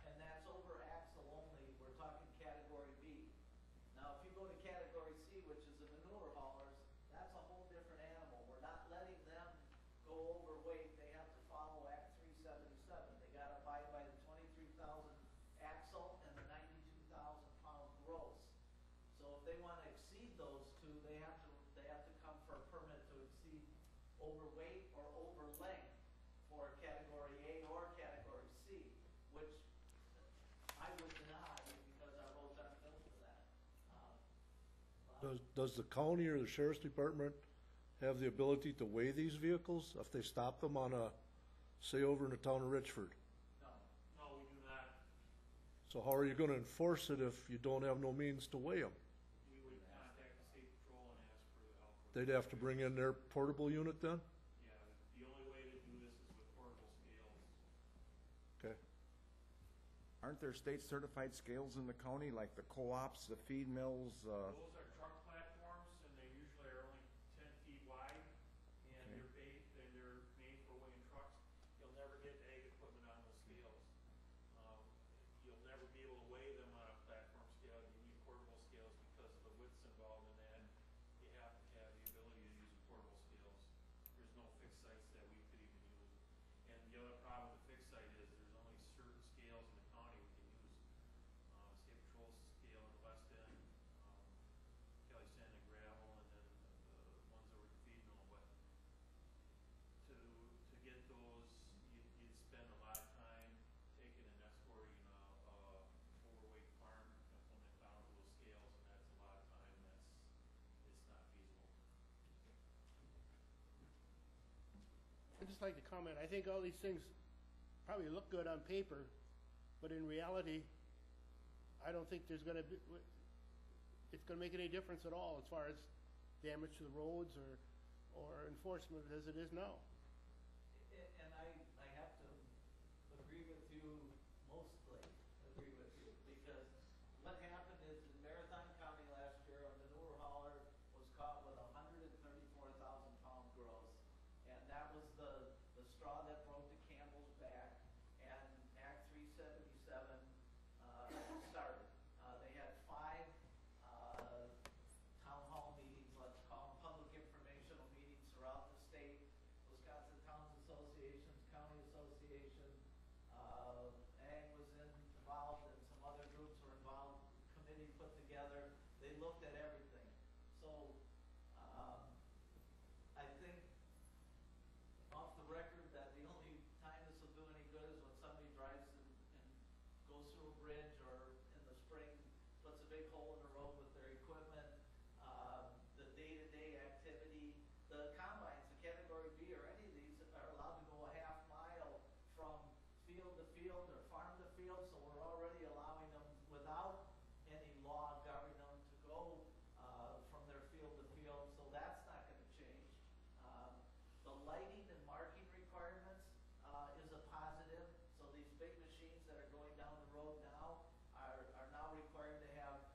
[SPEAKER 13] And that's over axle only, we're talking category B. Now, if you go to category C, which is the manure haulers, that's a whole different animal. We're not letting them go overweight, they have to follow Act 377. They gotta abide by the 23,000 axle and the 92,000 pound gross. So if they wanna exceed those two, they have to come for a permit to exceed overweight or over length for category A or category C, which I would deny because our roads aren't built for that.
[SPEAKER 5] Does the county or the sheriff's department have the ability to weigh these vehicles if they stop them on a, say over in the town of Richford?
[SPEAKER 13] No.
[SPEAKER 4] No, we do not.
[SPEAKER 5] So how are you gonna enforce it if you don't have no means to weigh them?
[SPEAKER 4] We would contact the state patrol and ask for the help.
[SPEAKER 5] They'd have to bring in their portable unit then?
[SPEAKER 4] Yeah, the only way to do this is with portable scales.
[SPEAKER 5] Okay.
[SPEAKER 15] Aren't there state certified scales in the county, like the co-ops, the feed mills?
[SPEAKER 4] Those are truck platforms, and they usually are only 10 feet wide, and they're made for weighing trucks. You'll never get ag equipment on those scales. You'll never be able to weigh them on a platform scale. You need portable scales because of the widths involved in that. You have to have the ability to use portable scales. There's no fixed sites that we could even use. And the other problem with fixed site is there's only certain scales in the county we can use. State
[SPEAKER 7] just like to comment, I think all these things probably look good on paper, but in reality, I don't think there's gonna be, it's gonna make any difference at all as far as damage to the roads or enforcement as it is now.
[SPEAKER 13] And I have to agree with you, mostly agree with you, because what happened is in Marathon County last year, a manure hauler was caught with 134,000 pound gross. And that was the straw that broke the camel's back, and Act 377 started. They had 5 town hall meetings, let's call them public informational meetings throughout the state. Wisconsin Towns Associations, County Association, AG was involved, and some other groups were involved. Committee put together. They looked at everything. So I think off the record that the only time this will do any good is when somebody drives and goes through a bridge, or in the spring puts a big hole in the road with their equipment. The day-to-day activity, the combines, the category B or any of these are allowed to go a half mile from field to field or farm to field, so we're already allowing them without any law governing them to go from their field to field, so that's not going to change. The lighting and marking requirements is a positive, so these big machines that are going down the road now are now required to have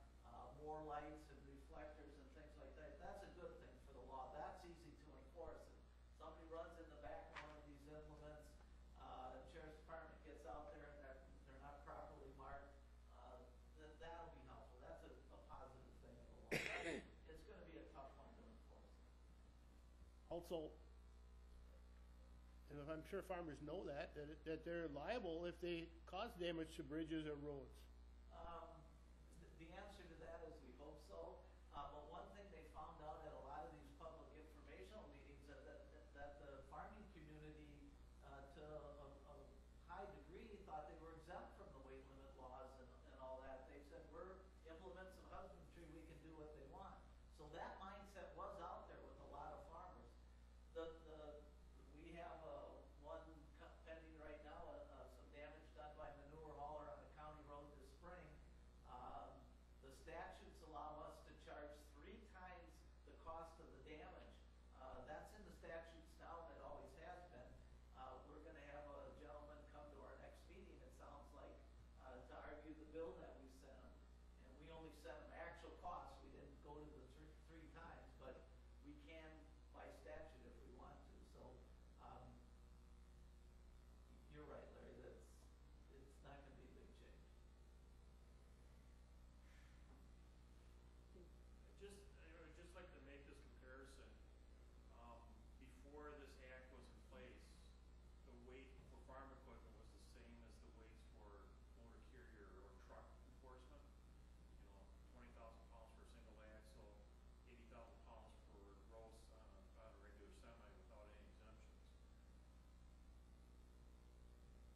[SPEAKER 13] more lights and reflectors and things like that. That's a good thing for the law. That's easy to enforce. If somebody runs in the back of one of these implements, the sheriff's department gets out there and they're not properly marked, then that'll be helpful. That's a positive thing in the law. It's going to be a tough one to enforce.
[SPEAKER 7] Also, and I'm sure farmers know that they're liable if they cause damage to bridges or roads.
[SPEAKER 13] The answer to that is we hope so. But one thing they found out at a lot of these public informational meetings that the farming community, to a high degree, thought they were exempt from the weight limit laws and all that. They said, we're implements of husbandry, we can do what they want. So that mindset was out there with a lot of farmers. We have one pending right now, some damage done by manure hauler on the county road this spring. The statutes allow us to charge 3 times the cost of the damage. That's in the statutes now, and it always has been. We're going to have a gentleman come to our next meeting, it sounds like, to argue the bill that we sent him. And we only sent him actual costs. We didn't go to the 3 times, but we can by statute if we want to. So you're right, Larry. It's not going to be a big change.
[SPEAKER 4] I would just like to make this comparison. Before this act was in place, the weight for farm equipment was the same as the weights for motor carrier or truck enforcement. 20,000 pounds for a single axle, 80,000 pounds for gross on a regular semi without any exemptions.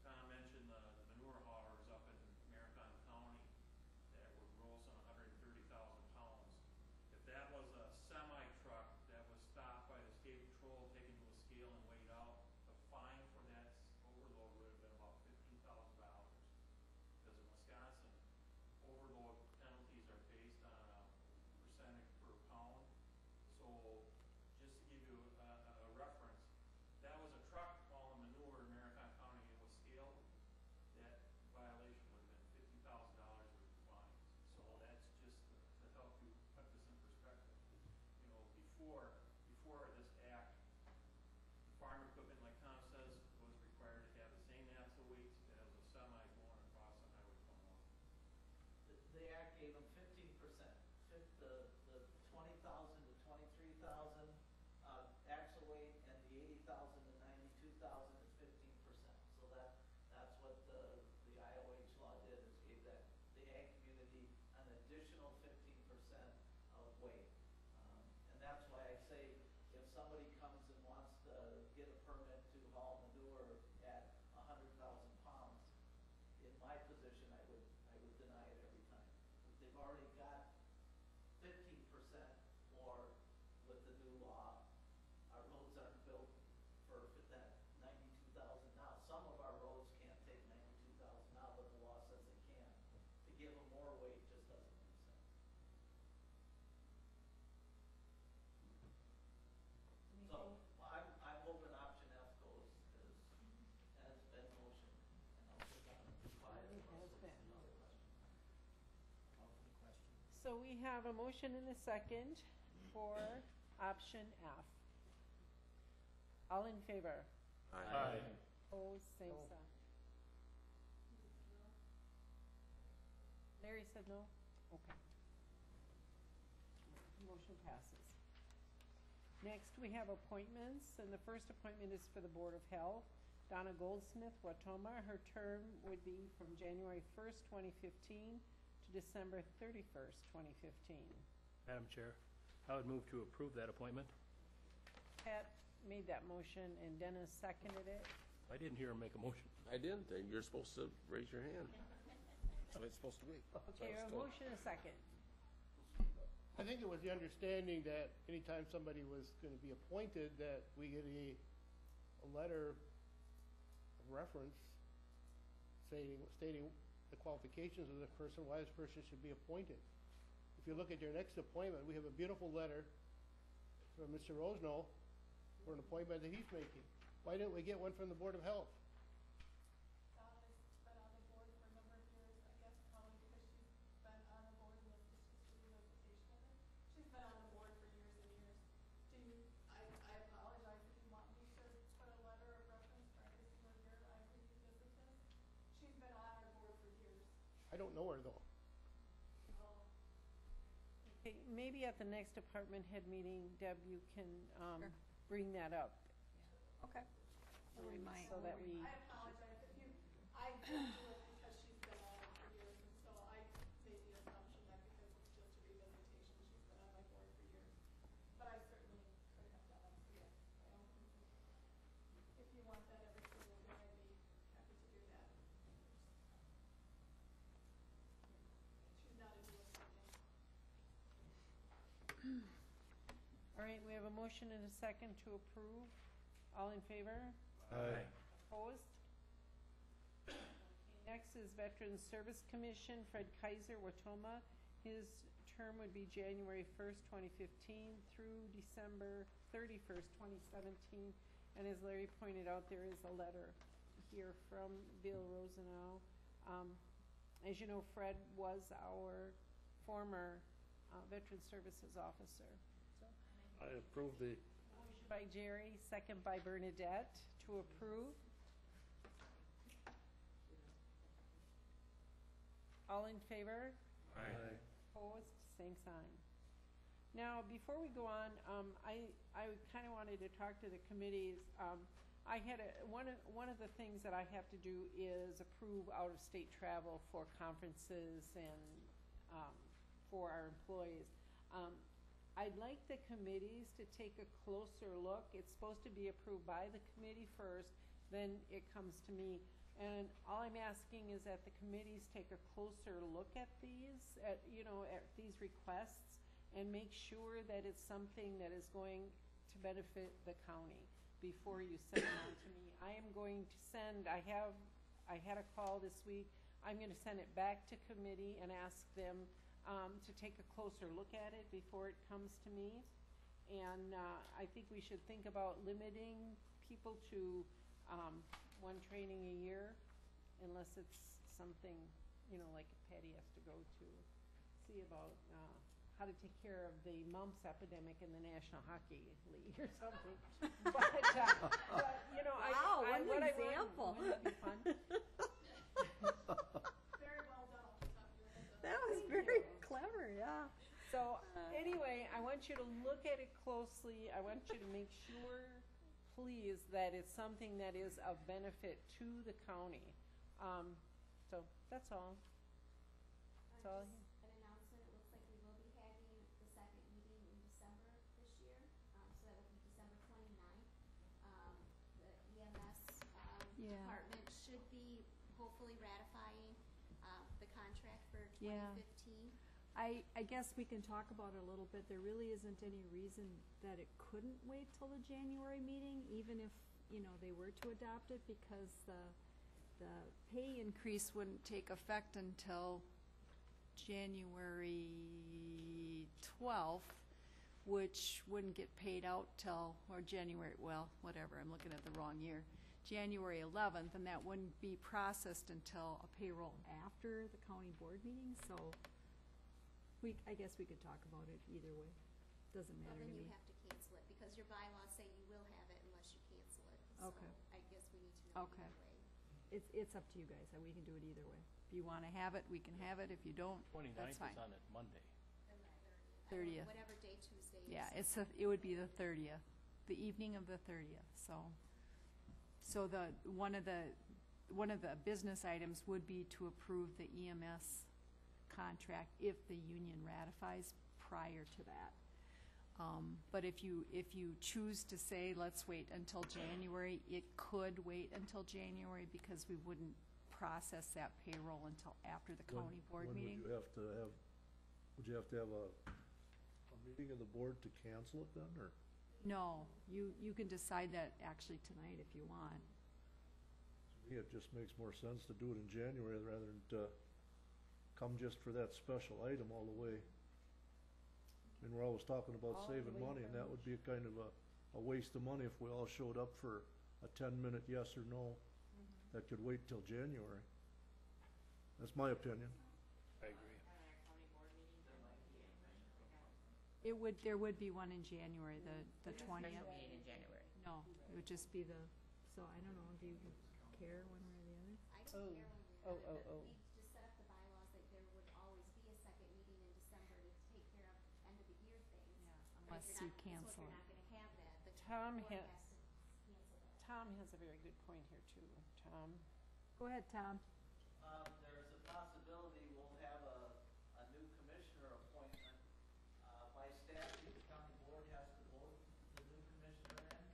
[SPEAKER 4] Tom mentioned the manure haulers up in Marathon County that were gross on 130,000 pounds. If that was a semi-truck that was stopped by the state patrol, taken to a scale and weighed out, the fine for that overload would have been about $15,000. Because in Wisconsin, overload penalties are based on a percentage per pound. So just to give you a reference, that was a truck hauling manure in Marathon County. It was scaled. That violation would have been $50,000 worth of fines. So that's just to help you put this in perspective. Before this act, farm equipment, like Tom says, was required to have the same axle weights as a semi going across the highway 21.
[SPEAKER 13] The act gave them 15%. The 20,000 to 23,000 axle weight, and the 80,000 to 92,000 is 15%. So that's what the IOH law did, is gave the ag community an additional 15% of weight. And that's why I say if somebody comes and wants to get a permit to haul manure at 100,000 pounds, in my position, I would deny it every time. They've already
[SPEAKER 8] So we have a motion and a second for option F. All in favor?
[SPEAKER 2] Aye.
[SPEAKER 8] Opposed, same sign. Larry said no? Okay. Motion passes. Next, we have appointments, and the first appointment is for the Board of Health. Donna Goldsmith, Watoma, her term would be from January 1st, 2015 to December 31st, 2015.
[SPEAKER 16] Madam Chair, I would move to approve that appointment.
[SPEAKER 8] Pat made that motion and Dennis seconded it.
[SPEAKER 16] I didn't hear him make a motion.
[SPEAKER 2] I didn't, and you're supposed to raise your hand. That's what it's supposed to be.
[SPEAKER 8] Okay, a motion and a second.
[SPEAKER 7] I think it was the understanding that anytime somebody was gonna be appointed, that we get a letter of reference stating the qualifications of the person, why this person should be appointed. If you look at your next appointment, we have a beautiful letter from Mr. Rosno for an appointment that he's making. Why didn't we get one from the Board of Health? I don't know her though.
[SPEAKER 8] Okay, maybe at the next department head meeting, Deb, you can,
[SPEAKER 3] Sure.
[SPEAKER 8] bring that up.
[SPEAKER 3] Okay.
[SPEAKER 8] So that we.
[SPEAKER 17] I apologize if you, I didn't do it because she's been on it for years, and so I made the assumption that because it's just a revisitation, she's been on my board for years. But I certainly could have done it, so yes, I don't think so. If you want that every single day, I'd be happy to do that. She's not a new appointment.
[SPEAKER 8] All right, we have a motion and a second to approve. All in favor?
[SPEAKER 16] Aye.
[SPEAKER 8] Opposed? Okay, next is Veterans Service Commission, Fred Kaiser, Watoma. His term would be January 1st, 2015 through December 31st, 2017. And as Larry pointed out, there is a letter here from Bill Rosenau. As you know, Fred was our former Veterans Services Officer.
[SPEAKER 5] I approve the,
[SPEAKER 8] Motion by Jerry, second by Bernadette to approve. All in favor?
[SPEAKER 5] Aye.
[SPEAKER 8] Opposed? Same sign. Now, before we go on, I kind of wanted to talk to the committees. I had one of the things that I have to do is approve out-of-state travel for conferences and for our employees. I'd like the committees to take a closer look. It's supposed to be approved by the committee first, then it comes to me. And all I'm asking is that the committees take a closer look at these, at these requests, and make sure that it's something that is going to benefit the county before you send them on to me. I am going to send, I had a call this week, I'm gonna send it back to committee and ask them to take a closer look at it before it comes to me. And I think we should think about limiting people to one training a year, unless it's something, like Patty has to go to see about how to take care of the mumps epidemic in the National Hockey League or something. But
[SPEAKER 3] Wow, what an example.
[SPEAKER 8] Wouldn't it be fun?
[SPEAKER 17] Very well done off the top of your head.
[SPEAKER 3] That was very clever, yeah.
[SPEAKER 8] So anyway, I want you to look at it closely. I want you to make sure, please, that it's something that is of benefit to the county. So that's all. That's all.
[SPEAKER 12] Just an announcement, it looks like we will be having the second meeting in December this year, so that will be December 29th. The EMS department should be hopefully ratifying the contract for 2015.
[SPEAKER 3] I guess we can talk about it a little bit. There really isn't any reason that it couldn't wait till the January meeting, even if, they were to adopt it, because the pay increase wouldn't take effect until January 12th, which wouldn't get paid out till, or January, well, whatever, I'm looking at the wrong year, January 11th, and that wouldn't be processed until a payroll after the county board meeting, so I guess we could talk about it either way. Doesn't
[SPEAKER 12] Well,
[SPEAKER 3] matter to
[SPEAKER 12] then
[SPEAKER 3] me.
[SPEAKER 12] you have to cancel it, because your bylaws say you will have it unless you cancel it.
[SPEAKER 3] Okay.
[SPEAKER 12] So I guess we need to know
[SPEAKER 3] Okay.
[SPEAKER 12] either way.
[SPEAKER 3] It's up to you guys, we can do it either way. If you wanna have it, we can have it, if you don't, that's
[SPEAKER 16] 29th
[SPEAKER 3] fine.
[SPEAKER 16] is on a Monday.
[SPEAKER 12] Then the 30th.
[SPEAKER 3] 30th.
[SPEAKER 12] Whatever day Tuesday is.
[SPEAKER 3] Yeah, it would be the 30th, the evening of the 30th, so. So one of the business items would be to approve the EMS contract if the union ratifies prior to that. But if you choose to say, let's wait until January, it could wait until January because we wouldn't process that payroll until after the county board meeting.
[SPEAKER 5] Would you have to have a meeting of the board to cancel it then, or?
[SPEAKER 3] No, you can decide that actually tonight if you want.
[SPEAKER 5] To me, it just makes more sense to do it in January rather than to come just for that special item all the way. I mean, we're always talking about
[SPEAKER 3] All the
[SPEAKER 5] saving
[SPEAKER 3] way
[SPEAKER 5] money, and that would be a kind of a waste of money if we all showed up for a 10-minute yes or no. That could wait till January. That's my opinion.
[SPEAKER 16] I agree.
[SPEAKER 3] There would be one in January, the 20th.
[SPEAKER 14] meeting in January.
[SPEAKER 3] No, it would just be so I don't know, do you care one way or the other?
[SPEAKER 12] I don't care when we have it, but
[SPEAKER 8] oh.
[SPEAKER 12] we just set up the bylaws that there would always be a second meeting in December to take care of end of the year things. But
[SPEAKER 3] Unless
[SPEAKER 12] if
[SPEAKER 3] you
[SPEAKER 12] you're not-
[SPEAKER 3] cancel
[SPEAKER 12] So
[SPEAKER 3] it.
[SPEAKER 12] if you're not gonna have that, the
[SPEAKER 8] Tom
[SPEAKER 12] board
[SPEAKER 8] has-
[SPEAKER 12] has to cancel that.
[SPEAKER 8] Tom has a very good point here too. Tom?
[SPEAKER 3] Go ahead, Tom.
[SPEAKER 13] There's a possibility we'll have a new commissioner appointment. By statute, the county board has to vote the new commissioner in.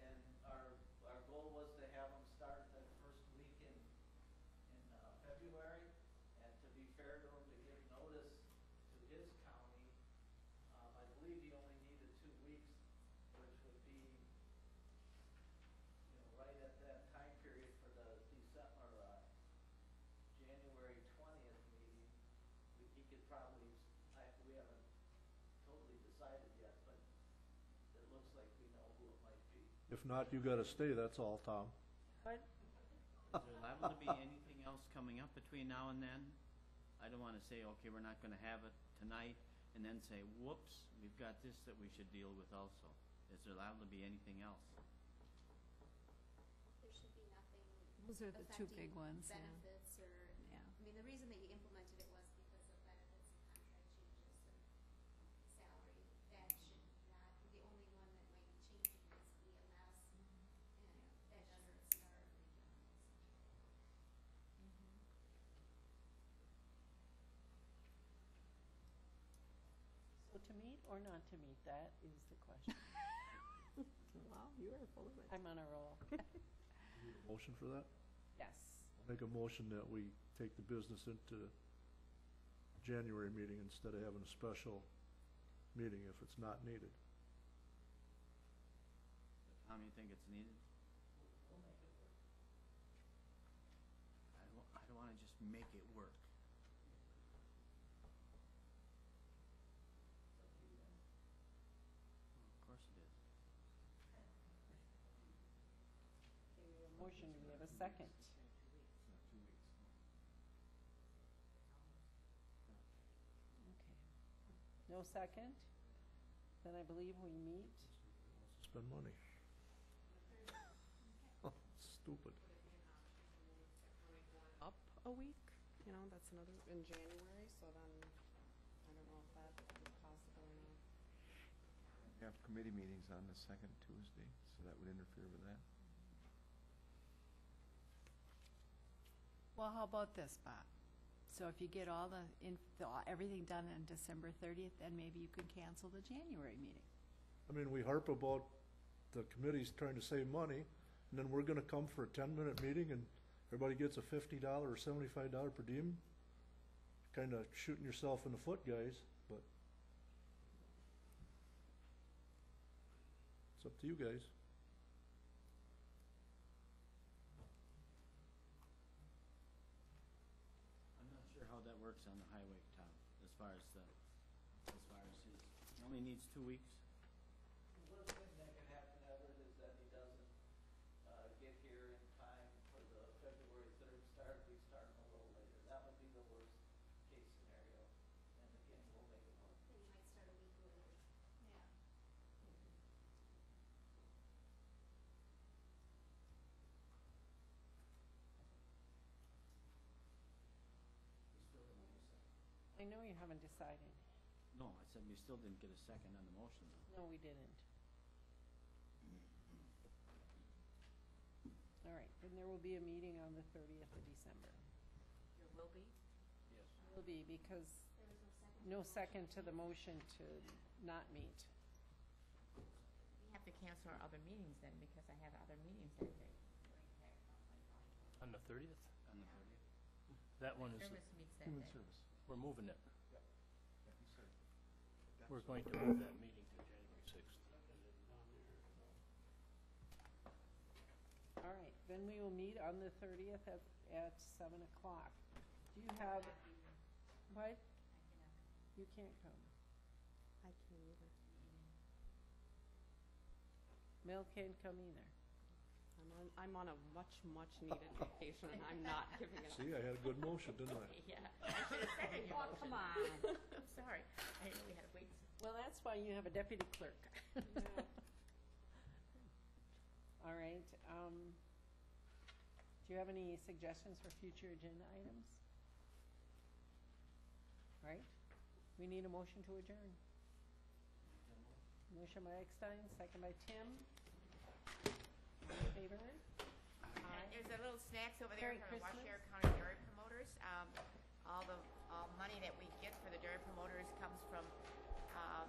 [SPEAKER 13] And our goal was to have him start that first week in February. And to be fair to him, to give notice to his county, I believe he only needed 2 weeks, which would be, right at that time period for the January 20th meeting. He could probably, we haven't totally decided yet, but it looks like we know who it might be.
[SPEAKER 5] If not, you gotta stay, that's all, Tom.
[SPEAKER 8] What?
[SPEAKER 1] Is there liable to be anything else coming up between now and then? I don't wanna say, okay, we're not gonna have it tonight, and then say, whoops, we've got this that we should deal with also. Is there liable to be anything else?
[SPEAKER 12] There should be nothing
[SPEAKER 3] Those are the two
[SPEAKER 12] affecting
[SPEAKER 3] big ones, yeah.
[SPEAKER 12] benefits or,
[SPEAKER 3] Yeah.
[SPEAKER 12] I mean, the reason that you implemented it was because of benefits and contract changes and salary. That should not, the only one that might be changing is EMS, and that doesn't start regional.
[SPEAKER 8] So to meet or not to meet, that is the question.
[SPEAKER 3] Wow, you are full of it.
[SPEAKER 8] I'm on a roll.
[SPEAKER 5] Motion for that?
[SPEAKER 8] Yes.
[SPEAKER 5] Make a motion that we take the business into January meeting instead of having a special meeting if it's not needed.
[SPEAKER 1] Tom, you think it's needed?
[SPEAKER 13] We'll make it work.
[SPEAKER 1] I don't wanna just make it work. Of course it is.
[SPEAKER 8] Okay, we have a motion, do we have a second? Okay. No second? Then I believe we meet.
[SPEAKER 5] Spend money. Stupid.
[SPEAKER 9] Up a week, that's another, in January, so then, I don't know if that is possible or not.
[SPEAKER 15] Have committee meetings on the second Tuesday, so that would interfere with that.
[SPEAKER 3] Well, how about this, Bob? So if you get everything done on December 30th, then maybe you could cancel the January meeting.
[SPEAKER 5] I mean, we harp about the committee's trying to save money, and then we're gonna come for a 10-minute meeting and everybody gets a $50 or $75 per diem. Kinda shooting yourself in the foot, guys, but it's up to you guys.
[SPEAKER 1] I'm not sure how that works on the highway, Tom, as far as his, he only needs 2 weeks?
[SPEAKER 13] The worst thing that can happen, Everett, is that he doesn't get here in time for the February 3rd start. We start him a little later. That would be the worst case scenario.
[SPEAKER 8] I know you haven't decided.
[SPEAKER 1] No, I said we still didn't get a second on the motion, though.
[SPEAKER 8] No, we didn't. All right, then there will be a meeting on the 30th of December.
[SPEAKER 14] There will be?
[SPEAKER 8] Will be because no second to the motion to not meet.
[SPEAKER 14] We have to cancel our other meetings then, because I have other meetings that day.
[SPEAKER 16] On the 30th?
[SPEAKER 1] On the 30th?
[SPEAKER 16] That one is
[SPEAKER 14] Service meets that
[SPEAKER 16] human
[SPEAKER 14] day.
[SPEAKER 16] service. We're moving it. We're going to move that meeting to January 6th.
[SPEAKER 8] All right, then we will meet on the 30th at 7 o'clock. Do you have, what? You can't come.
[SPEAKER 9] I can't either.
[SPEAKER 8] Mel can't come either.
[SPEAKER 9] I'm on a much needed vacation, and I'm not giving it.
[SPEAKER 5] See, I had a good motion, didn't I?
[SPEAKER 14] Yeah, I should have seconded your motion.
[SPEAKER 8] Come on.
[SPEAKER 14] I'm sorry, I didn't know we had to wait.
[SPEAKER 8] Well, that's why you have a deputy clerk. All right, do you have any suggestions for future agenda items? All right, we need a motion to adjourn. Motion by Eckstein, second by Tim. All in favor?
[SPEAKER 14] And there's a little snacks over there
[SPEAKER 8] Merry
[SPEAKER 14] from the
[SPEAKER 8] Christmas.
[SPEAKER 14] Washington County Dairy Promoters. All money that we get for the dairy promoters comes from,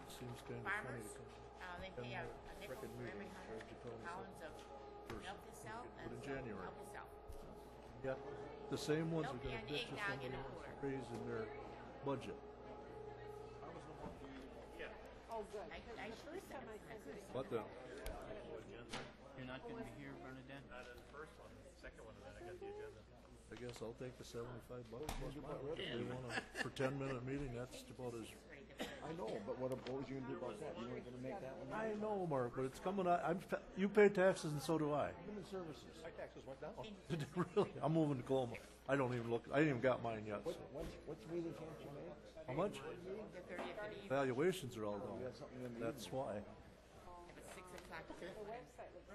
[SPEAKER 5] Seems kind of funny
[SPEAKER 14] farmers.
[SPEAKER 5] to come.
[SPEAKER 14] They pay a nickel
[SPEAKER 5] Frickin'
[SPEAKER 14] for every
[SPEAKER 5] meeting,
[SPEAKER 14] 100
[SPEAKER 5] charge you $0.20
[SPEAKER 14] pounds of
[SPEAKER 5] first.
[SPEAKER 14] milk they sell,
[SPEAKER 5] Put
[SPEAKER 14] and
[SPEAKER 5] in
[SPEAKER 14] so
[SPEAKER 5] January.
[SPEAKER 14] milk they sell.
[SPEAKER 5] Yeah, the same ones are
[SPEAKER 14] Milk
[SPEAKER 5] gonna
[SPEAKER 14] and
[SPEAKER 5] bitch if
[SPEAKER 14] eggnog in
[SPEAKER 5] somebody
[SPEAKER 14] a
[SPEAKER 5] wants to
[SPEAKER 14] cooler.
[SPEAKER 5] raise in their budget.
[SPEAKER 8] Oh, good.
[SPEAKER 14] I
[SPEAKER 8] The first time I sent it.
[SPEAKER 5] What the,
[SPEAKER 1] You're not gonna be here, Bernadette?
[SPEAKER 4] Not in the first one, second one, and then I got the agenda.
[SPEAKER 5] I guess I'll take the $75 plus my rent. If they want a, for 10-minute meeting, that's about as,
[SPEAKER 15] I know, but what was you gonna do about that? You weren't gonna make that one?
[SPEAKER 5] I know, Mark, but it's coming out, you pay taxes and so do I.
[SPEAKER 15] Human services.
[SPEAKER 16] My taxes went down.
[SPEAKER 5] Really? I'm moving to Coloma. I don't even look, I ain't even got mine yet, so.
[SPEAKER 15] What's meeting can't you make?
[SPEAKER 5] How much?
[SPEAKER 14] The 30th at evening,
[SPEAKER 5] Valuations are all down.
[SPEAKER 15] We have something in the
[SPEAKER 5] That's why.
[SPEAKER 14] at 6 o'clock.
[SPEAKER 8] The website looks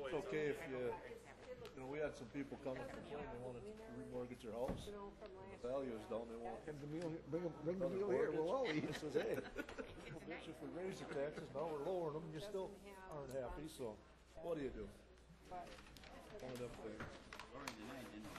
[SPEAKER 5] It's okay if you know, we had some people come and complain, they wanted to remortgage their house.
[SPEAKER 8] from last.
[SPEAKER 5] The value is down, they want.
[SPEAKER 15] Have the meal, bring the
[SPEAKER 5] another
[SPEAKER 15] meal here, we'll all
[SPEAKER 5] mortgage.
[SPEAKER 15] eat.
[SPEAKER 5] I says, hey, bitch, if we raise the taxes, now we're lowering them, you still aren't happy, so what do you do? One of them things.
[SPEAKER 1] During the night, didn't